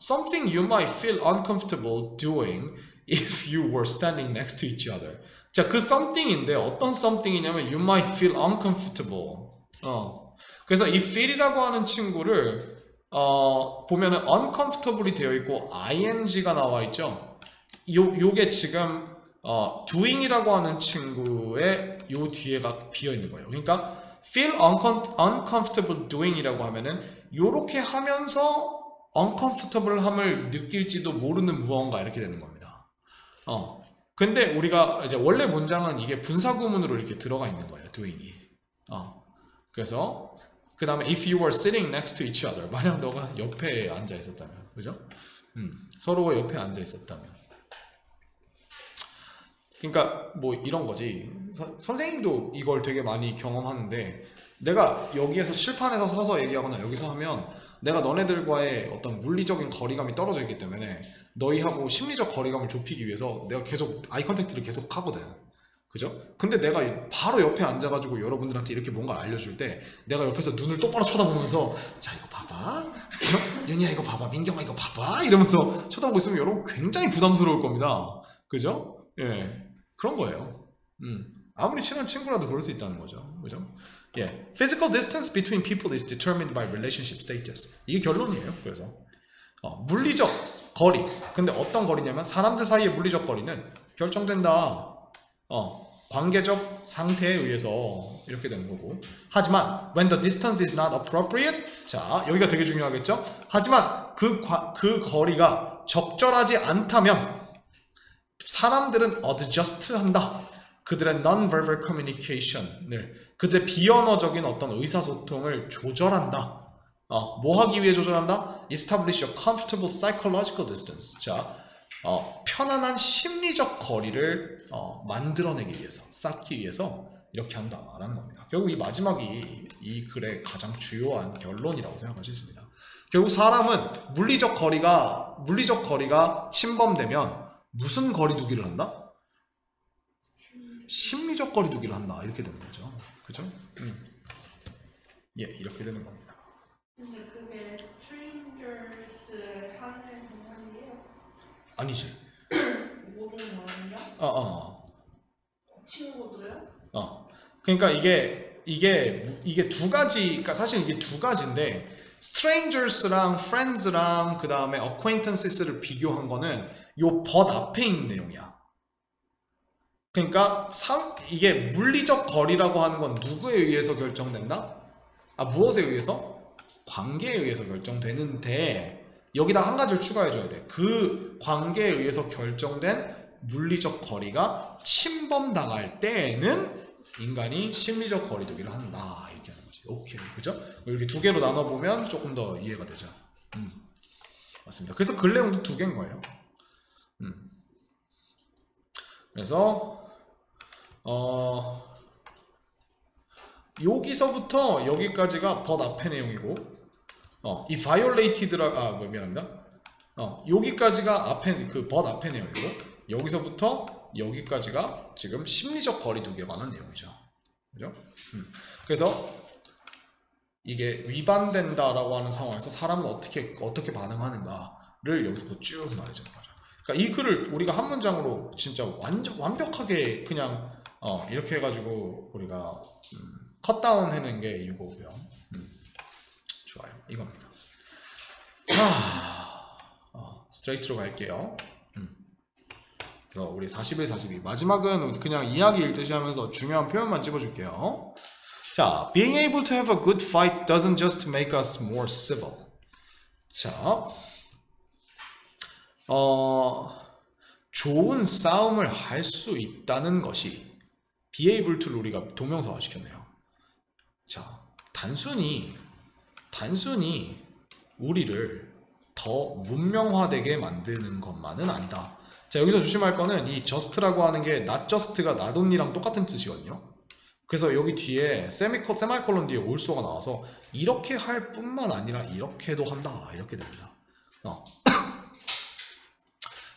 Something you might feel uncomfortable doing if you were standing next to each other. 자, 그 something인데 어떤 something이냐면 you might feel uncomfortable. 그래서 이 feel이라고 하는 친구를 보면은 uncomfortable이 되어 있고 ing가 나와 있죠. 요게 지금 doing이라고 하는 친구의 요 뒤에가 비어 있는 거예요. 그러니까 feel uncomfortable doing이라고 하면은 요렇게 하면서 uncomfortable함을 느낄지도 모르는 무언가 이렇게 되는 겁니다. 근데 우리가 이제 원래 문장은 이게 분사구문으로 이렇게 들어가 있는 거예요. doing이. 그래서 그 다음에 if you were sitting next to each other. 만약 너가 옆에 앉아 있었다면, 그죠? 서로가 옆에 앉아 있었다면. 그러니까 뭐 이런 거지. 선생님도 이걸 되게 많이 경험하는데 내가 여기에서 칠판에서 서서 얘기하거나 여기서 하면 내가 너네들과의 어떤 물리적인 거리감이 떨어져 있기 때문에 너희하고 심리적 거리감을 좁히기 위해서 내가 계속 아이 컨택트를 계속 하거든. 그죠? 근데 내가 바로 옆에 앉아가지고 여러분들한테 이렇게 뭔가 알려줄 때 내가 옆에서 눈을 똑바로 쳐다보면서 자 이거 봐봐, 그죠? 연희야 이거 봐봐, 민경아 이거 봐봐 이러면서 쳐다보고 있으면 여러분 굉장히 부담스러울 겁니다. 그죠? 예, 그런 거예요. 아무리 친한 친구라도 그럴 수 있다는 거죠. 그죠? 예, physical distance between people is determined by relationship status. 이게 결론이에요. 그래서 물리적 거리. 근데 어떤 거리냐면 사람들 사이의 물리적 거리는 결정된다. 관계적 상태에 의해서 이렇게 되는 거고. 하지만 when the distance is not appropriate. 자, 여기가 되게 중요하겠죠? 하지만 그 거리가 적절하지 않다면 사람들은 adjust 한다. 그들의 non-verbal communication을, 그들의 비언어적인 어떤 의사소통을 조절한다. 뭐 하기 위해 조절한다? Establish a comfortable psychological distance. 자, 편안한 심리적 거리를 만들어내기 위해서, 쌓기 위해서 이렇게 한다라는 겁니다. 결국 이 마지막이 이 글의 가장 주요한 결론이라고 생각할 수 있습니다. 결국 사람은 물리적 거리가 침범되면 무슨 거리두기를 한다? 심리적 거리두기를 한다. 이렇게 되는 거죠. 그죠? 예, 이렇게 되는 겁니다. 근데 그게 strangers 하는 정상이에요? 아니지. 모든 사람이요? 친구도요? 그러니까 이게 두 가지, 그러니까 사실 이게 두 가지인데 strangers랑 friends랑 그 다음에 acquaintances를 비교한 거는 요 but 앞에 있는 내용이야. 그러니까 이게 물리적 거리라고 하는 건 누구에 의해서 결정된다? 무엇에 의해서? 관계에 의해서 결정되는데 여기다 한 가지를 추가해줘야 돼. 그 관계에 의해서 결정된 물리적 거리가 침범당할 때에는 인간이 심리적 거리두기를 한다. 이렇게 하는 거지. 오케이, 그죠? 이렇게 두 개로 나눠보면 조금 더 이해가 되죠. 맞습니다. 그래서 글 내용도 두 개인 거예요. 그래서 여기서부터 여기까지가 but 앞의 내용이고 이 violated라 미안합니다. 여기까지가 앞에 그 but 앞의 내용이고 여기서부터 여기까지가 지금 심리적 거리두기에 관한 내용이죠. 그죠? 그래서 이게 위반된다라고 하는 상황에서 사람은 어떻게 반응하는가를 여기서부터 쭉 말해주는 거죠. 그러니까 이 글을 우리가 한 문장으로 진짜 완벽하게 그냥 이렇게 해가지고 우리가 컷다운 해낸 게 이거고요. 좋아요. 이겁니다. 자, 스트레이트로 갈게요. 그래서 우리 41, 42 마지막은 그냥 이야기 읽듯이 하면서 중요한 표현만 찍어줄게요. 자, being able to have a good fight doesn't just make us more civil. 자, 좋은 싸움을 할 수 있다는 것이 be able to를 우리가 동명사화 시켰네요. 자, 단순히 우리를 더 문명화되게 만드는 것만은 아니다. 자, 여기서 조심할 거는 이 just라고 하는 게 not just가 not only랑 똑같은 뜻이거든요. 그래서 여기 뒤에 세미콜론 뒤에 olso가 나와서 이렇게 할 뿐만 아니라 이렇게도 한다 이렇게 됩니다.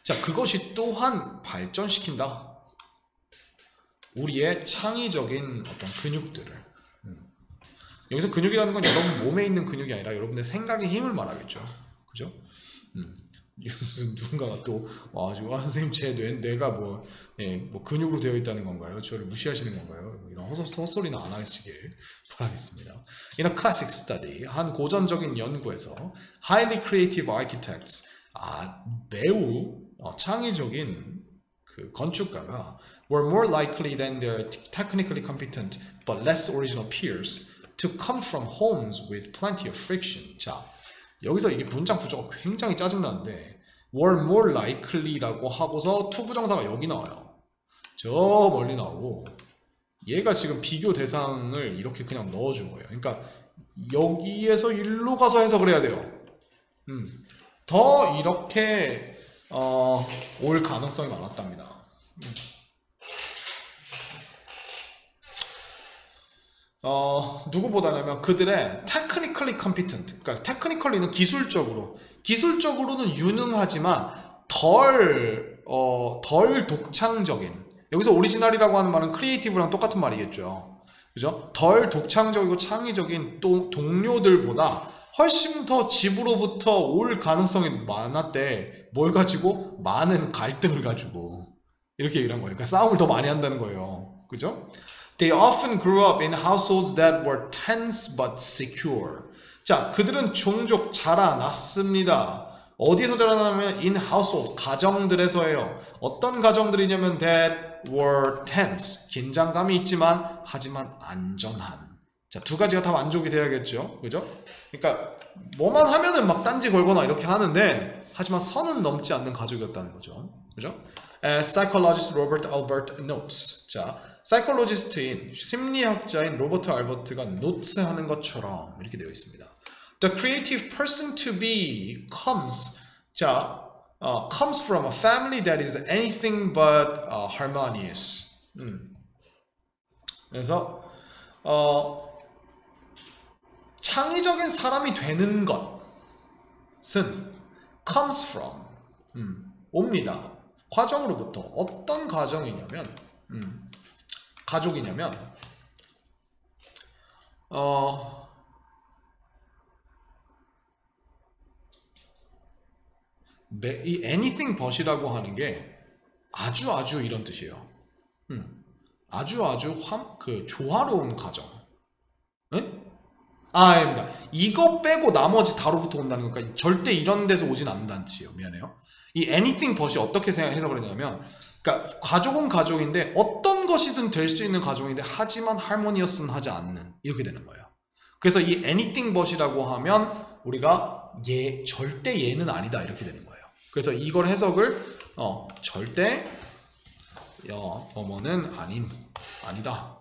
자, 그것이 또한 발전시킨다 우리의 창의적인 어떤 근육들을. 여기서 근육이라는 건 여러분 몸에 있는 근육이 아니라 여러분의 생각의 힘을 말하겠죠. 그죠? 무슨 누군가가 또 선생님 제 뇌가 뭐 근육으로 되어 있다는 건가요? 저를 무시하시는 건가요? 이런 헛소리는 안 하시길 바라겠습니다. In a classic study, 한 고전적인 연구에서 highly creative architects, 매우 창의적인 그 건축가가 were more likely than their technically competent but less original peers to come from homes with plenty of friction. 자, 여기서 이게 문장 구조가 굉장히 짜증나는데 were more likely라고 하고서 to 부정사가 여기 나와요. 저 멀리 나오고 얘가 지금 비교 대상을 이렇게 그냥 넣어준 거예요. 그러니까 여기에서 일로 가서 해석을 해야 돼요. 더 이렇게 올 가능성이 많았답니다. 누구보다냐면 그들의 technically competent, 그러니까 technically는 기술적으로는 유능하지만 덜 독창적인, 여기서 오리지널이라고 하는 말은 크리에이티브랑 똑같은 말이겠죠. 그죠? 덜 독창적이고 창의적인 동료들보다 훨씬 더 집으로부터 올 가능성이 많았대. 뭘 가지고? 많은 갈등을 가지고. 이렇게 얘기를 한 거예요. 그러니까 싸움을 더 많이 한다는 거예요. 그죠? They often grew up in households that were tense but secure. 자, 그들은 종종 자라났습니다. 어디서 자라나면 in households, 가정들에서예요. 어떤 가정들이냐면 that were tense, 긴장감이 있지만 하지만 안전한. 자, 두 가지가 다 만족이 돼야겠죠. 그죠? 그러니까 뭐만 하면은 막 딴지 걸거나 이렇게 하는데 하지만 선은 넘지 않는 가족이었다는 거죠. 그죠? As psychologist Robert Albert notes. 자, 사이콜로지스트인 심리학자인 로버트 알버트가 노트하는 것처럼 이렇게 되어 있습니다. The creative person to be comes from a family that is anything but harmonious. 그래서 창의적인 사람이 되는 것은 comes from 옵니다. 과정으로부터. 어떤 가족이냐면 이 anything but이라고 하는 게 아주 이런 뜻이에요. 아주 조화로운 가정. 응? 아닙니다. 이거 빼고 나머지 다로부터 온다는 거니까 절대 이런 데서 오진 않는다는 뜻이에요. 미안해요. 이 anything but이 어떻게 해석을 했냐면, 그러니까 가족은 가족인데 어떤 것이든 될 수 있는 가족인데 하지만 harmonious는 하지 않는, 이렇게 되는 거예요. 그래서 이 anything but이라고 하면 우리가 절대 얘는 아니다 이렇게 되는 거예요. 그래서 이걸 해석을 절대 뭐뭐는 아니다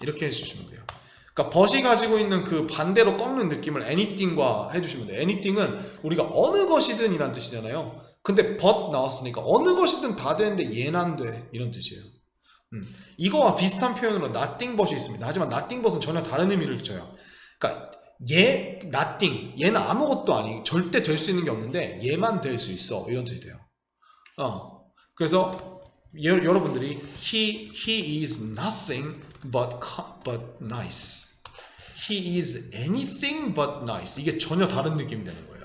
이렇게 해주시면 돼요. 그러니까 but이 가지고 있는 그 반대로 꺾는 느낌을 anything과 해주시면 돼요. anything은 우리가 어느 것이든 이란 뜻이잖아요. 근데 but 나왔으니까 어느 것이든 다 되는데 얘는 안 돼 이런 뜻이에요. 이거와 비슷한 표현으로 nothing but이 있습니다. 하지만 nothing but은 전혀 다른 의미를 줘요. 그러니까 얘 nothing, 얘는 아무것도 아니, 절대 될 수 있는 게 없는데 얘만 될 수 있어, 이런 뜻이 돼요. 그래서 여러분들이 he is nothing but nice. He is anything but nice. 이게 전혀 다른 느낌이 되는 거예요.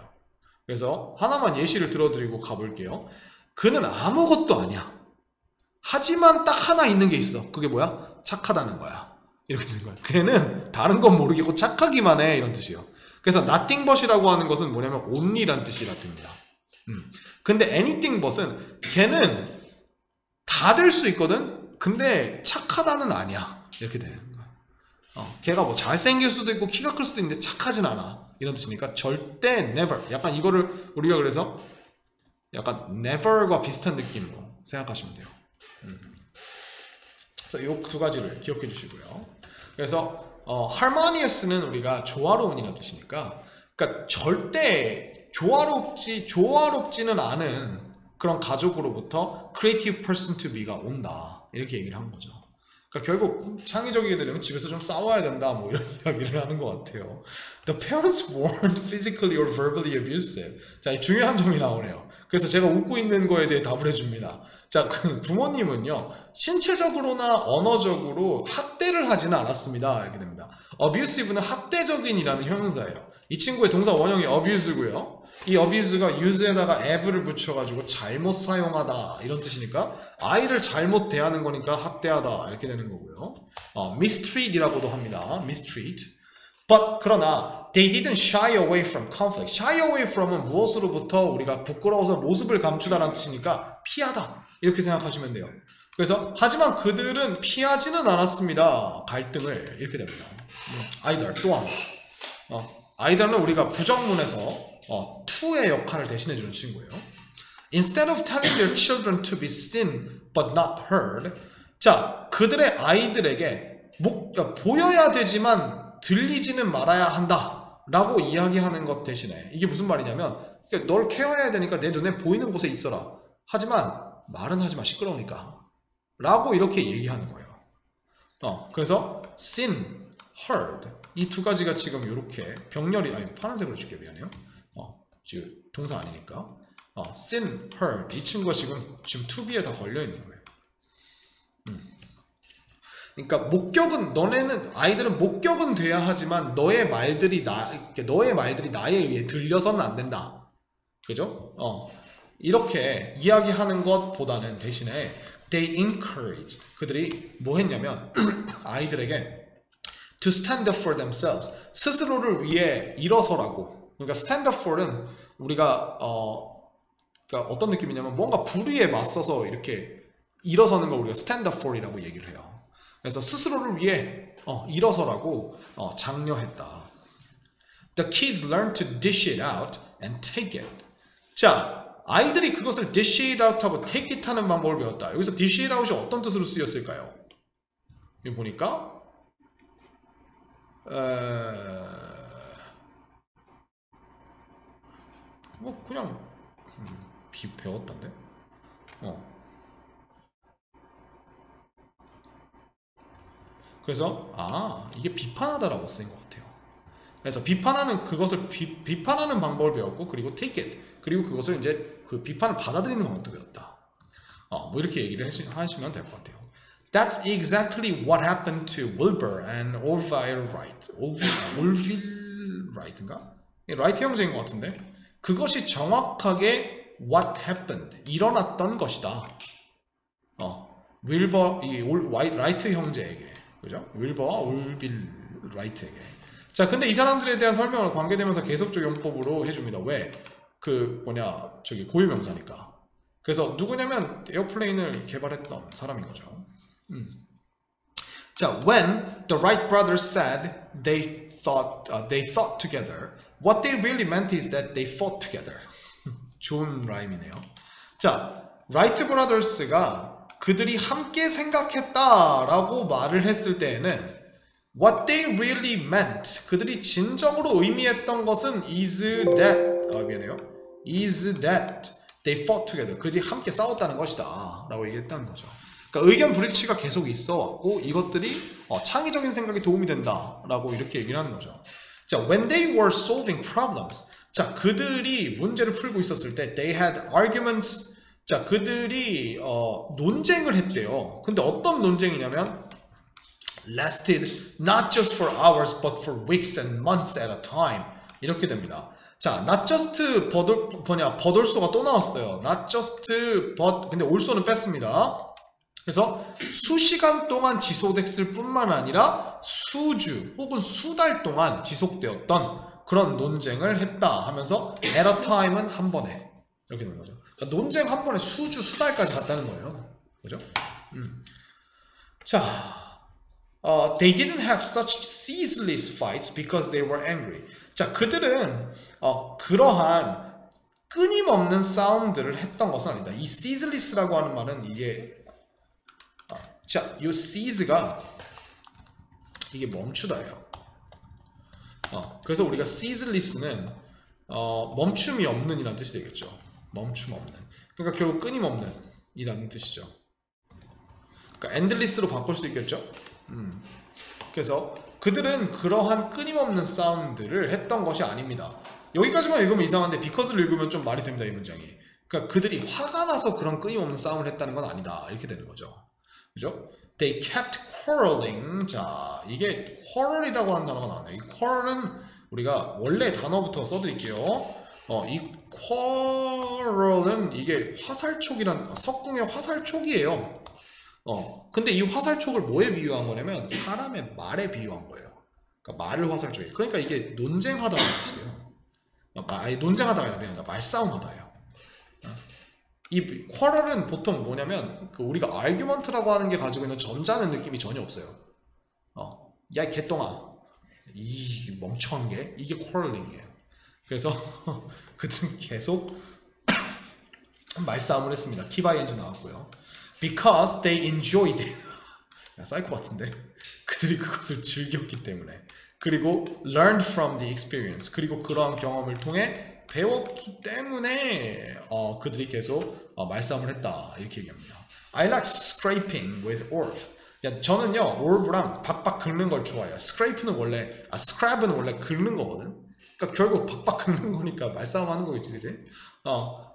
그래서 하나만 예시를 들어드리고 가볼게요. 그는 아무것도 아니야. 하지만 딱 하나 있는 게 있어. 그게 뭐야? 착하다는 거야. 이렇게 되는 거야. 걔는 다른 건 모르겠고 착하기만 해, 이런 뜻이에요. 그래서 nothing but이라고 하는 것은 뭐냐면 only란 뜻이라 됩니다. 근데 anything but은 걔는 다 될 수 있거든? 근데 착하다는 아니야. 이렇게 되는 거야. 걔가 뭐 잘생길 수도 있고 키가 클 수도 있는데 착하진 않아. 이런 뜻이니까 절대 never. 약간 이거를 우리가 그래서 약간 never과 비슷한 느낌으로 생각하시면 돼요. 그래서 이 두 가지를 기억해 주시고요. 그래서 harmonious는 우리가 조화로운이라는 뜻이니까, 그러니까 절대 조화롭지는 않은 그런 가족으로부터 creative person to be가 온다, 이렇게 얘기를 한 거죠. 그러니까 결국 창의적이게 되려면 집에서 좀 싸워야 된다, 뭐 이런 이야기를 하는 것 같아요. The parents weren't physically or verbally abusive. 자, 이 중요한 점이 나오네요. 그래서 제가 웃고 있는 거에 대해 답을 해줍니다. 자, 그 부모님은요, 신체적으로나 언어적으로 학대를 하지는 않았습니다. 이렇게 됩니다. abusive는 학대적인이라는 형용사예요. 이 친구의 동사 원형이 abuse고요. 이 abuse가 use에다가 have를 붙여가지고 잘못 사용하다, 이런 뜻이니까 아이를 잘못 대하는 거니까 학대하다, 이렇게 되는 거고요. mistreat이라고도 합니다. mistreat. But 그러나 they didn't shy away from conflict. shy away from은 무엇으로부터 우리가 부끄러워서 모습을 감추다라는 뜻이니까 피하다, 이렇게 생각하시면 돼요. 그래서 하지만 그들은 피하지는 않았습니다. 갈등을, 이렇게 됩니다. either 또한 either는 우리가 부정문에서 to의 역할을 대신해주는 친구예요. Instead of telling their children to be seen but not heard. 자, 그들의 아이들에게 보여야 되지만 들리지는 말아야 한다 라고 이야기하는 것 대신에, 이게 무슨 말이냐면 널 케어해야 되니까 내 눈에 보이는 곳에 있어라. 하지만 말은 하지마, 시끄러우니까 라고 이렇게 얘기하는 거예요. 그래서 seen, heard 이 두 가지가 지금 이렇게 병렬이, 파란색으로 줄게, 미안해요. 지금 동사 아니니까 seen, heard 이 친구가 지금 to be에 다 걸려 있는 거예요. 그러니까 목격은, 너네는 아이들은 목격은 돼야 하지만 너의 말들이 나에 의해 들려서는 안 된다. 그죠? 이렇게 이야기하는 것보다는 대신에 they encouraged, 그들이 뭐 했냐면 아이들에게 to stand up for themselves, 스스로를 위해 일어서라고. 그러니까 stand up for는 우리가 그러니까 어떤 느낌이냐면 뭔가 불의에 맞서서 이렇게 일어서는 걸 우리가 stand up for이라고 얘기를 해요. 그래서 스스로를 위해 일어서라고 장려했다. The kids learn to dish it out and take it. 자, 아이들이 그것을 dish it out 하고 take it 하는 방법을 배웠다. 여기서 dish it out이 어떤 뜻으로 쓰였을까요? 여기 보니까 뭐 그냥 배웠던데. 그래서 이게 비판하다라고 쓰인 것 같아요. 그래서 비판하는 그것을 비판하는 방법을 배웠고, 그리고 take it, 그리고 그것을 이제 그 비판을 받아들이는 방법도 배웠다. 뭐 이렇게 얘기를 하시면 될 것 같아요. That's exactly what happened to Wilbur and Orville Wright. Orville Wright인가? 라이트 형제인 것 같은데. 그것이 정확하게 what happened, 일어났던 것이다. 윌버 라이트 형제에게, 그죠? 윌버와 올빌 라이트에게. 자, 근데 이 사람들에 대한 설명을 관계대명사 계속적 용법으로 해줍니다. 왜? 고유명사니까. 그래서 누구냐면 에어플레인을 개발했던 사람인 거죠. 자, when the Wright brothers said they thought together, what they really meant is that they fought together. 좋은 라임이네요. 자, 라이트 브라더스가 그들이 함께 생각했다라고 말을 했을 때에는 what they really meant, 그들이 진정으로 의미했던 것은 is that they fought together, 그들이 함께 싸웠다는 것이다 라고 얘기했다는 거죠. 그러니까 의견 불일치가 계속 있어 왔고 이것들이 창의적인 생각에 도움이 된다라고 이렇게 얘기를 하는 거죠. 자, when they were solving problems. 자, 그들이 문제를 풀고 있었을 때 they had arguments. 자, 그들이 논쟁을 했대요. 근데 어떤 논쟁이냐면 lasted not just for hours but for weeks and months at a time. 이렇게 됩니다. 자, not just 버돌소가 또 나왔어요. not just but 근데 올소는 뺐습니다. 그래서 수시간 동안 지속됐을 뿐만 아니라 수주 혹은 수달 동안 지속되었던 그런 논쟁을 했다 하면서 at a time은 한 번에 이렇게 되는 거죠. 그러니까 논쟁 한 번에 수주 수달까지 갔다는 거예요. 그죠? 자, they didn't have such ceaseless fights because they were angry. 자, 그들은 그러한 끊임없는 싸움들을 했던 것은 아니다. 이 ceaseless라고 하는 말은 이게 자, 이 cease가 이게 멈추다예요. 그래서 우리가 ceaseless는 멈춤이 없는 이라는 뜻이 되겠죠. 멈춤 없는. 그러니까 결국 끊임없는 이라는 뜻이죠. 그러니까 endless로 바꿀 수 있겠죠. 그래서 그들은 그러한 끊임없는 싸움들을 했던 것이 아닙니다. 여기까지만 읽으면 이상한데 because를 읽으면 좀 말이 됩니다. 이 문장이. 그러니까 그들이 화가 나서 그런 끊임없는 싸움을 했다는 건 아니다. 이렇게 되는 거죠. 그죠? They kept quarreling. 자, 이게 quarrel이라고 하는 단어가 나왔네요. 이 quarrel은 우리가 원래 단어부터 써드릴게요. 이 quarrel은 이게 화살촉이란 석궁의 화살촉이에요. 근데 이 화살촉을 뭐에 비유한 거냐면 사람의 말에 비유한 거예요. 그러니까 말을 화살촉이에요. 그러니까 이게 논쟁하다는 뜻이 돼요. 아니, 논쟁하다가 아니라 말싸움하다예요. 이 quarrel은 보통 뭐냐면 우리가 argument라고 하는 게 가지고 있는 점잖은 느낌이 전혀 없어요. 야, 이 개똥아, 이 멍청한 게 이게 quarreling이에요. 그래서 그들은 계속 말싸움을 했습니다. 키바이엔즈 나왔고요. Because they enjoyed it. 야, 사이코 같은데. 그들이 그것을 즐겼기 때문에. 그리고 learned from the experience. 그리고 그러한 경험을 통해 배웠기 때문에 그들이 계속 말싸움을 했다. 이렇게 얘기합니다. I like scraping with orf. 야, 저는요 orf랑 박박 긁는 걸 좋아해요. scrape는 원래 scrap은 원래 긁는 거거든. 그러니까 결국 박박 긁는 거니까 말싸움하는 거겠지, 그지?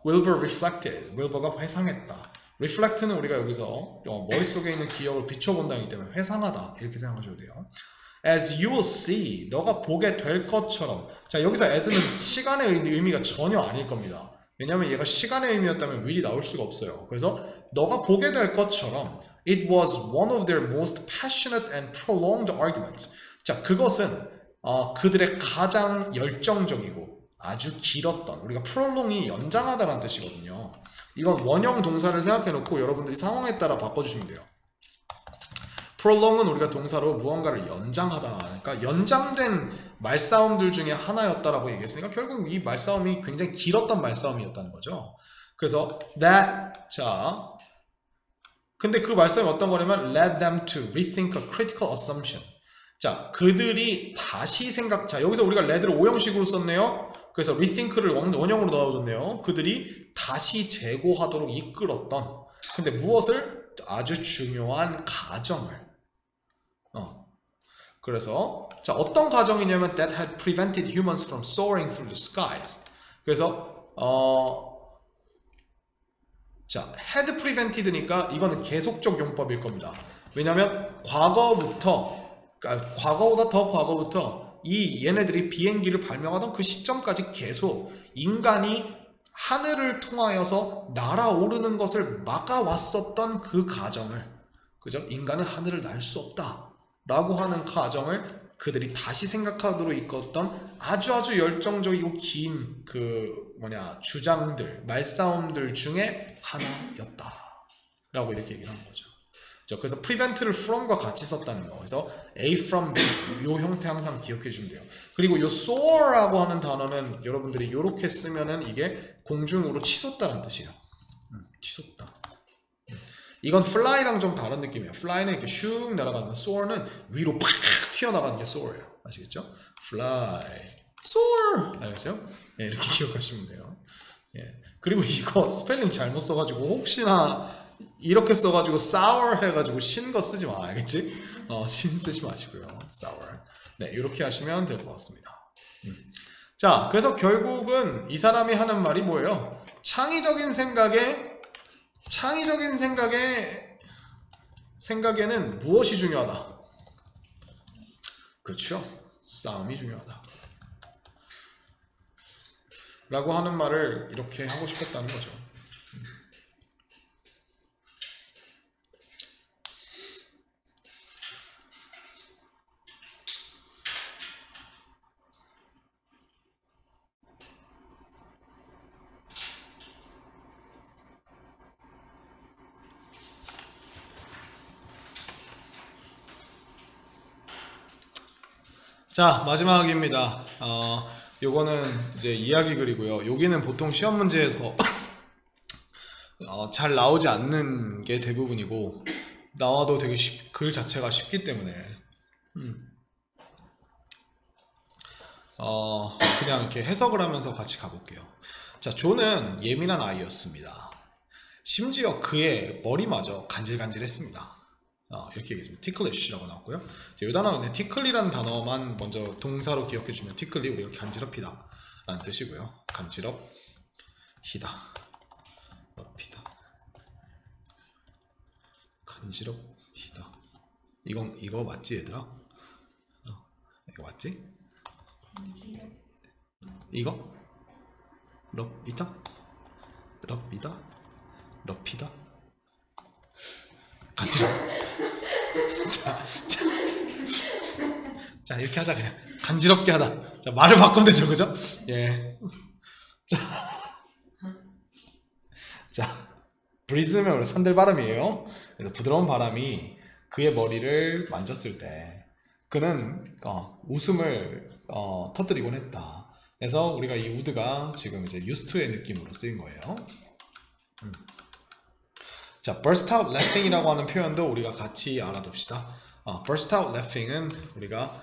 Wilbur reflected. wilbur가 회상했다. reflect는 우리가 여기서 머릿속에 있는 기억을 비춰본다기 때문에 회상하다 이렇게 생각하셔도 돼요. As you will see, 너가 보게 될 것처럼. 자, 여기서 as는 시간의 의미가 전혀 아닐 겁니다. 왜냐하면 얘가 시간의 의미였다면 will이 나올 수가 없어요. 그래서 너가 보게 될 것처럼 it was one of their most passionate and prolonged arguments. 자, 그것은 그들의 가장 열정적이고 아주 길었던, 우리가 prolong이 연장하다라는 뜻이거든요. 이건 원형 동사를 생각해 놓고 여러분들이 상황에 따라 바꿔주시면 돼요. prolong은 우리가 동사로 무언가를 연장하다, 그러니까 연장된 말싸움들 중에 하나였다라고 얘기했으니까 결국 이 말싸움이 굉장히 길었던 말싸움이었다는 거죠. 그래서 자, 근데 그 말싸움이 어떤 거냐면 led them to rethink a critical assumption. 자, 그들이 다시 자, 여기서 우리가 led를 오형식으로 썼네요. 그래서 rethink를 원형으로 넣어줬네요. 그들이 다시 재고하도록 이끌었던, 근데 무엇을? 아주 중요한 가정을. 그래서 자, 어떤 가정이냐면 that had prevented humans from soaring through the skies. 그래서 자, had prevented니까 이거는 계속적 용법일 겁니다. 왜냐하면 과거보다 더 과거부터 이 얘네들이 비행기를 발명하던 그 시점까지 계속 인간이 하늘을 통하여서 날아오르는 것을 막아왔었던 그 가정을, 그죠? 인간은 하늘을 날 수 없다 라고 하는 가정을 그들이 다시 생각하도록 이끌었던 아주 열정적이고 긴 주장들, 말싸움들 중에 하나였다 라고 이렇게 얘기를 하는 거죠. 그래서 prevent를 from과 같이 썼다는 거. 그래서 A from B 이 형태 항상 기억해 주면 돼요. 그리고 이 soar라고 하는 단어는 여러분들이 이렇게 쓰면은 이게 공중으로 치솟다는 뜻이에요. 치솟다. 이건 fly랑 좀 다른 느낌이에요. fly는 이렇게 슉 날아가는, soar는 위로 팍 튀어나가는 게 soar예요. 아시겠죠? fly, soar. 알겠어요? 네, 이렇게 기억하시면 돼요. 예. 그리고 이거 스펠링 잘못 써가지고 혹시나 이렇게 써가지고 sour 해가지고 신 거 쓰지 마, 알겠지? 신 쓰지 마시고요. sour. 네, 이렇게 하시면 될 것 같습니다. 자, 그래서 결국은 이 사람이 하는 말이 뭐예요? 창의적인 생각에는 무엇이 중요하다? 그렇죠? 싸움이 중요하다. 라고 하는 말을 이렇게 하고 싶었다는 거죠. 자, 마지막입니다. 요거는 이제 이야기 글이고요. 여기는 보통 시험 문제에서 잘 나오지 않는 게 대부분이고 나와도 되게 글 자체가 쉽기 때문에 그냥 이렇게 해석을 하면서 같이 가볼게요. 자, 존은 예민한 아이였습니다. 심지어 그의 머리마저 간질간질했습니다. 이렇게 얘기했습니다. ticklish라고 나왔고요. 이 단어는 tickle이라는 단어만 먼저 동사로 기억해주면 tickle이 우리가 간지럽히다 라는 뜻이고요. 간지럽히다, 간지럽히다. 이거 맞지 얘들아? 이거 맞지? 이거? 럽이다? 럽히다? 간지럽. 자, 이렇게 하자. 그냥 간지럽게 하다. 자, 말을 바꾸면 되죠, 그죠? 예. 자, 브리즈면 우리 산들 바람이에요. 그래서 부드러운 바람이 그의 머리를 만졌을 때 그는 웃음을 터뜨리곤 했다. 그래서 우리가 이 would가 지금 이제 used to의 느낌으로 쓰인 거예요. 자, burst out laughing이라고 하는 표현도 우리가 같이 알아둡시다. burst out laughing은 우리가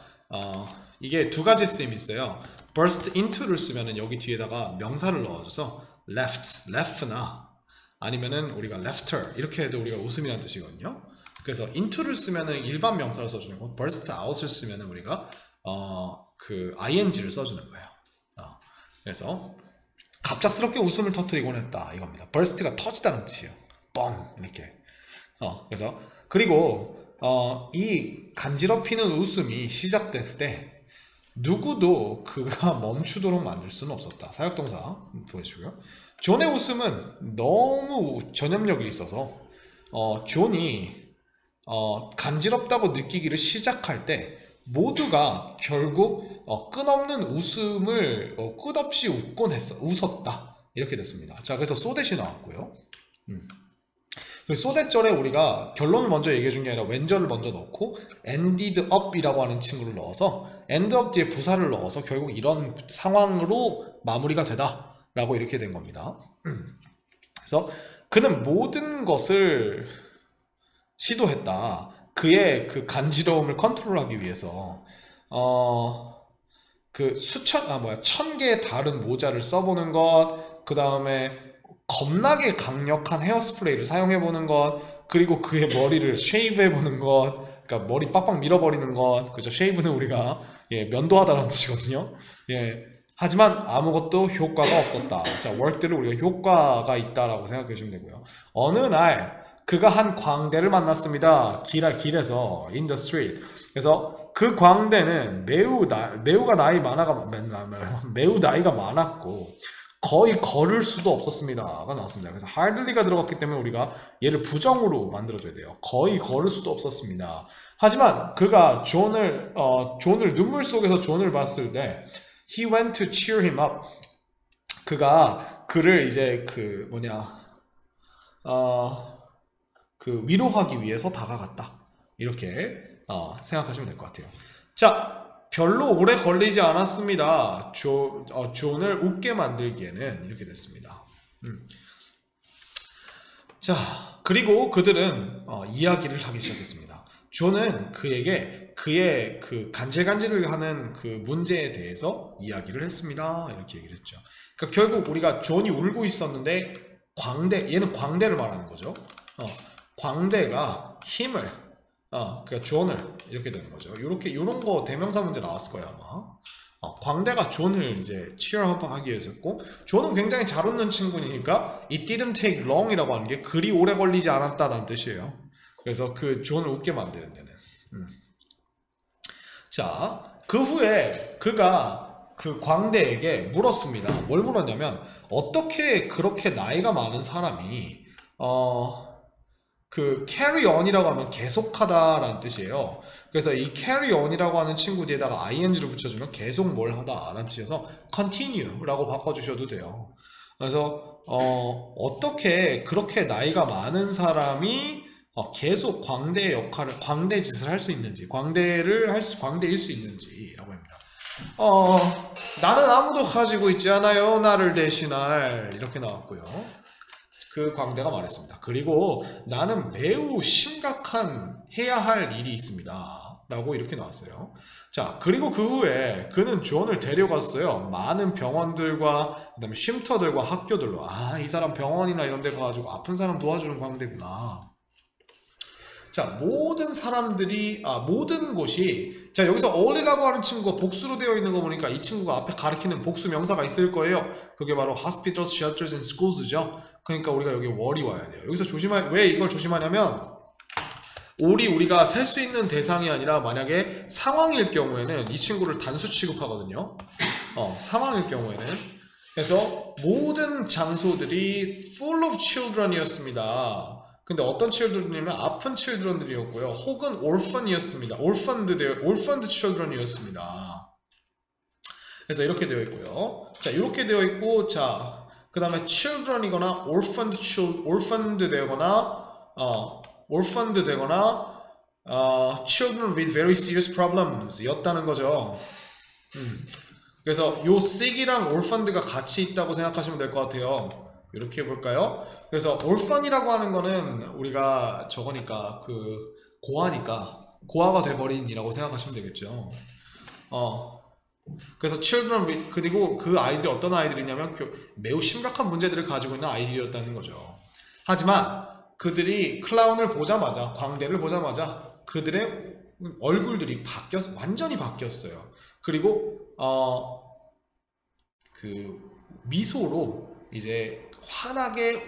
이게 두 가지 쓰임이 있어요. burst into를 쓰면은 여기 뒤에다가 명사를 넣어줘서 laugh나 아니면은 우리가 laughter 이렇게 해도 우리가 웃음이라는 뜻이거든요. 그래서 into를 쓰면은 일반 명사를 써주는 거고 burst out을 쓰면은 우리가 그 ing를 써주는 거예요. 그래서 갑작스럽게 웃음을 터뜨리곤 했다 이겁니다. burst가 터지다는 뜻이에요. 뻥 이렇게. 그래서 그리고 이 간지럽히는 웃음이 시작됐을 때 누구도 그가 멈추도록 만들 수는 없었다. 사역동사 보여주고요. 존의 웃음은 너무 전염력이 있어서 존이 간지럽다고 느끼기를 시작할 때 모두가 결국 끝없는 웃음을 끝없이 웃었다 이렇게 됐습니다. 자, 그래서 so that이 나왔고요. so that 절에 우리가 결론을 먼저 얘기해 준 게 아니라 when절을 먼저 넣고 ended up 이라고 하는 친구를 넣어서 end up 뒤에 부사를 넣어서 결국 이런 상황으로 마무리가 되다 라고 이렇게 된 겁니다. 그래서 그는 모든 것을 시도했다. 그의 그 간지러움을 컨트롤하기 위해서 그 1000개의 다른 모자를 써보는 것, 그 다음에 겁나게 강력한 헤어스프레이를 사용해보는 것, 그리고 그의 머리를 쉐이브 해보는 것, 그러니까 머리 빡빡 밀어버리는 것, 그죠? 쉐이브는 우리가 면도하다라는 뜻이거든요. 하지만 아무것도 효과가 없었다. 자, work들을 우리가 효과가 있다라고 생각해 주시면 되고요. 어느 날 그가 한 광대를 만났습니다. 길에서 in the street. 그래서 그 광대는 매우 나이가 많았고 거의 걸을 수도 없었습니다가 나왔습니다. 그래서 hardly가 들어갔기 때문에 우리가 얘를 부정으로 만들어줘야 돼요. 거의 걸을 수도 없었습니다. 하지만 그가 존을 눈물 속에서 존을 봤을 때 he went to cheer him up. 그가 그를 이제 위로하기 위해서 다가갔다. 이렇게 생각하시면 될 것 같아요. 자, 별로 오래 걸리지 않았습니다. 존을 웃게 만들기에는 이렇게 됐습니다. 자, 그리고 그들은 이야기를 하기 시작했습니다. 존은 그에게 그의 그 간질간질을 하는 그 문제에 대해서 이야기를 했습니다. 이렇게 얘기를 했죠. 그러니까 결국 우리가 존이 울고 있었는데 얘는 광대를 말하는 거죠. 광대가 힘을, 그러니까 존을 이렇게 되는 거죠. 요런 거 대명사 문제 나왔을 거예요 아마. 광대가 존을 이제 cheer업 하기 위해서 했고, 존은 굉장히 잘 웃는 친구니까 it didn't take long이라고 하는 게 그리 오래 걸리지 않았다라는 뜻이에요. 그래서 그 존을 웃게 만드는 데는. 자, 그 후에 그가 그 광대에게 물었습니다. 뭘 물었냐면 어떻게 그렇게 나이가 많은 사람이 그 carry on이라고 하면 계속하다라는 뜻이에요. 그래서 이 carry on이라고 하는 친구 뒤에다가 ing를 붙여주면 계속 뭘 하다라는 뜻이어서 continue라고 바꿔주셔도 돼요. 그래서 어떻게 그렇게 나이가 많은 사람이 계속 광대의 역할을, 광대 짓을 할 수 있는지, 광대일 수 있는지라고 합니다. 나는 아무도 가지고 있지 않아요. 나를 대신할, 이렇게 나왔고요. 그 광대가 말했습니다. 그리고 나는 매우 심각한 해야 할 일이 있습니다. 라고 이렇게 나왔어요. 자, 그리고 그 후에 그는 존을 데려갔어요. 많은 병원들과 그 다음에 쉼터들과 학교들로. 이 사람 병원이나 이런 데 가가지고 아픈 사람 도와주는 광대구나. 자, 모든 사람들이, 모든 곳이, 자, 여기서 all이라고 하는 친구가 복수로 되어 있는 거 보니까 이 친구가 앞에 가리키는 복수 명사가 있을 거예요. 그게 바로 hospitals, shelters, and schools,죠. 그러니까 우리가 여기 word이 와야 돼요. 여기서 왜 이걸 조심하냐면, 우리가 셀 수 있는 대상이 아니라 만약에 상황일 경우에는 이 친구를 단수 취급하거든요. 상황일 경우에는. 그래서 모든 장소들이 full of children이었습니다. 근데 어떤 children이면 아픈 children들이었고요. 혹은 orphan이었습니다. orphaned children이었습니다. 그래서 이렇게 되어 있고요. 자, 이렇게 되어 있고, 자, 그 다음에 children이거나 orphaned 되거나 children with very serious problems 였다는 거죠. 그래서 요 sick이랑 orphaned가 같이 있다고 생각하시면 될 것 같아요. 이렇게 해볼까요? 그래서 orphan이라고 하는 거는 우리가 저거니까 고아가 돼버린이라고 생각하시면 되겠죠. 그래서 children 그리고 그 아이들이 어떤 아이들이냐면 매우 심각한 문제들을 가지고 있는 아이들이었다는 거죠. 하지만 그들이 클라운을 보자마자, 광대를 보자마자 그들의 얼굴들이 완전히 바뀌었어요. 그리고 그 미소로 이제 환하게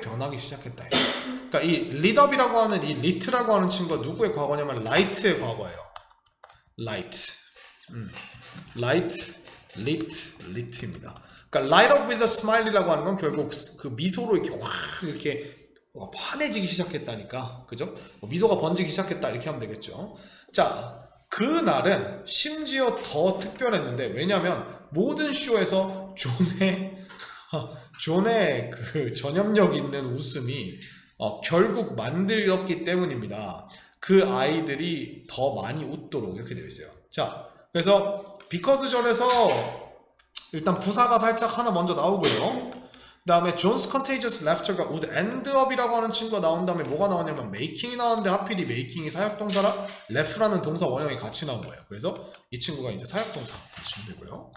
변하기 시작했다. 그러니까 이 리드업이라고 하는 이 리트라고 하는 친구가 누구의 과거냐면 라이트의 과거예요. 리트입니다. 그러니까 light up with a smile이라고 하는 건 결국 그 미소로 이렇게 환해지기 시작했다니까, 그죠? 미소가 번지기 시작했다 이렇게 하면 되겠죠. 자, 그날은 심지어 더 특별했는데, 왜냐하면 모든 쇼에서 존의 그 전염력 있는 웃음이 결국 만들었기 때문입니다. 그 아이들이 더 많이 웃도록 이렇게 되어 있어요. 자, 그래서 because 전에서 일단 부사가 살짝 하나 먼저 나오고요. 그 다음에 John's contagious laughter가 would end up이라고 하는 친구가 나온 다음에 뭐가 나오냐면 making이 나오는데 하필이 making이 사역동사라 laugh라는 동사 원형이 같이 나온 거예요. 그래서 이 친구가 이제 사역동사 보시면 되고요.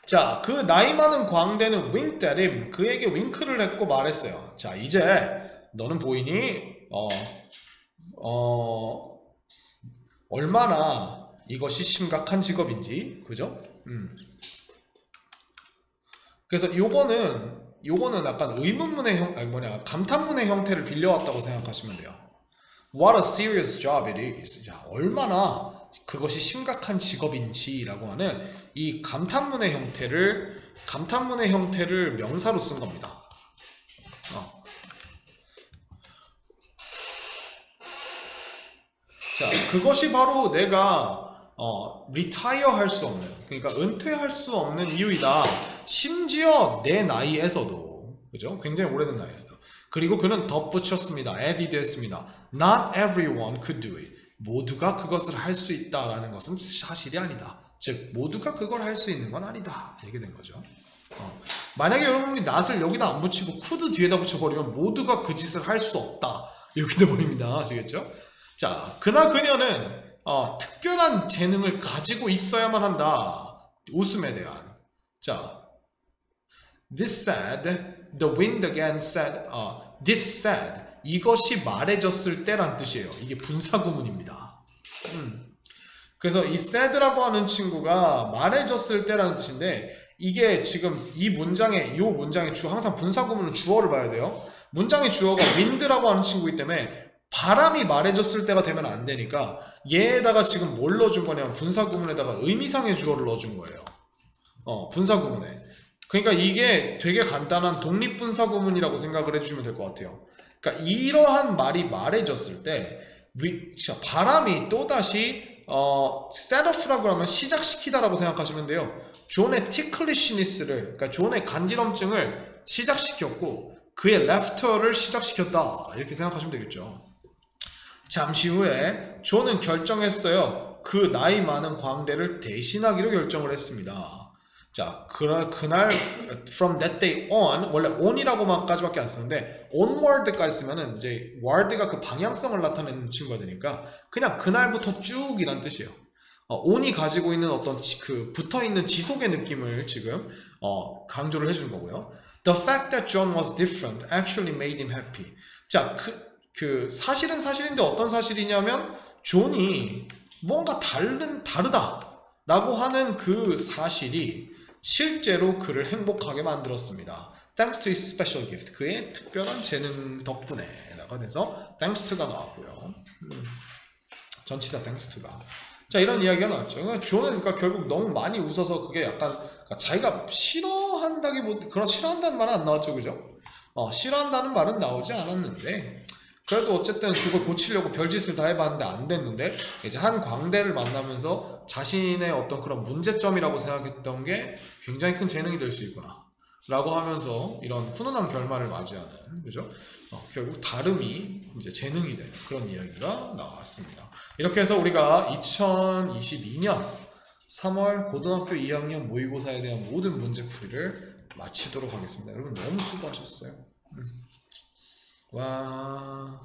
자, 그 나이 많은 광대는 winked at him. 그에게 윙크를 했고 말했어요. 자, 이제 너는 보이니? 얼마나 이것이 심각한 직업인지, 그죠? 그래서 요거는 약간 의문문의 감탄문의 형태를 빌려왔다고 생각하시면 돼요. What a serious job it is. 자, 얼마나 그것이 심각한 직업인지라고 하는 이 감탄문의 형태를 명사로 쓴 겁니다. 자, 그것이 바로 내가 retire 할 수 없는, 그러니까 은퇴할 수 없는 이유이다. 심지어 내 나이에서도, 그죠? 굉장히 오래된 나이에서도. 그리고 그는 덧붙였습니다. added 했습니다. Not everyone could do it. 모두가 그것을 할 수 있다라는 것은 사실이 아니다. 즉, 모두가 그걸 할 수 있는 건 아니다. 이렇게 된 거죠. 만약에 여러분이 not을 여기다 안 붙이고 could 뒤에다 붙여버리면 모두가 그 짓을 할 수 없다. 이렇게 돼버립니다. 아시겠죠? 자, 그나 그녀는 특별한 재능을 가지고 있어야만 한다. 웃음에 대한. 자, This said, the wind again said, this said, 이것이 말해졌을 때란 뜻이에요. 이게 분사구문입니다. 그래서 이 said라고 하는 친구가 말해졌을 때라는 뜻인데, 이게 지금 이 문장의 항상 분사구문은 주어를 봐야 돼요. 문장의 주어가 wind라고 하는 친구이기 때문에 바람이 말해졌을 때가 되면 안 되니까 얘에다가 지금 뭘 넣어준 거냐면 분사구문에다가 의미상의 주어를 넣어준 거예요. 분사구문에. 그러니까 이게 되게 간단한 독립분사구문이라고 생각을 해주시면 될 것 같아요. 그러니까 이러한 말이 말해졌을 때 바람이 또다시 set off라고 하면 시작시키다라고 생각하시면 돼요. 존의 ticklishness를, 그러니까 존의 간지럼증을 시작시켰고 그의 laughter를 시작시켰다, 이렇게 생각하시면 되겠죠. 잠시 후에 존은 결정했어요. 그 나이 많은 광대를 대신하기로 결정을 했습니다. 자, 그날 from that day on, 원래 on이라고만까지밖에 안 쓰는데 onward까지 쓰면은 이제 ward가 그 방향성을 나타내는 친구가 되니까 그냥 그날부터 쭉 이란 뜻이에요. on이 가지고 있는 어떤 그 붙어있는 지속의 느낌을 지금 강조를 해주는 거고요. The fact that John was different actually made him happy. 자, 그 사실은 사실인데 어떤 사실이냐면 존이 뭔가 다르다라고 하는 그 사실이 실제로 그를 행복하게 만들었습니다. Thanks to his special gift. 그의 특별한 재능 덕분에라가 돼서 thanks to가 나왔고요. 전치사 thanks to가. 자, 이런 이야기가 나왔죠. 존은 그러니까 결국 너무 많이 웃어서 그게 약간 그러니까 자기가 싫어한다기보다 그런 싫어한다는 말은 안 나왔죠, 그죠? 싫어한다는 말은 나오지 않았는데 그래도 어쨌든 그걸 고치려고 별짓을 다 해봤는데 안 됐는데 이제 한 광대를 만나면서 자신의 어떤 그런 문제점이라고 생각했던 게 굉장히 큰 재능이 될 수 있구나 라고 하면서 이런 훈훈한 결말을 맞이하는, 그죠? 결국 다름이 이제 재능이 되는 그런 이야기가 나왔습니다. 이렇게 해서 우리가 2022년 3월 고등학교 2학년 모의고사에 대한 모든 문제풀이를 마치도록 하겠습니다. 여러분 너무 수고하셨어요. 와.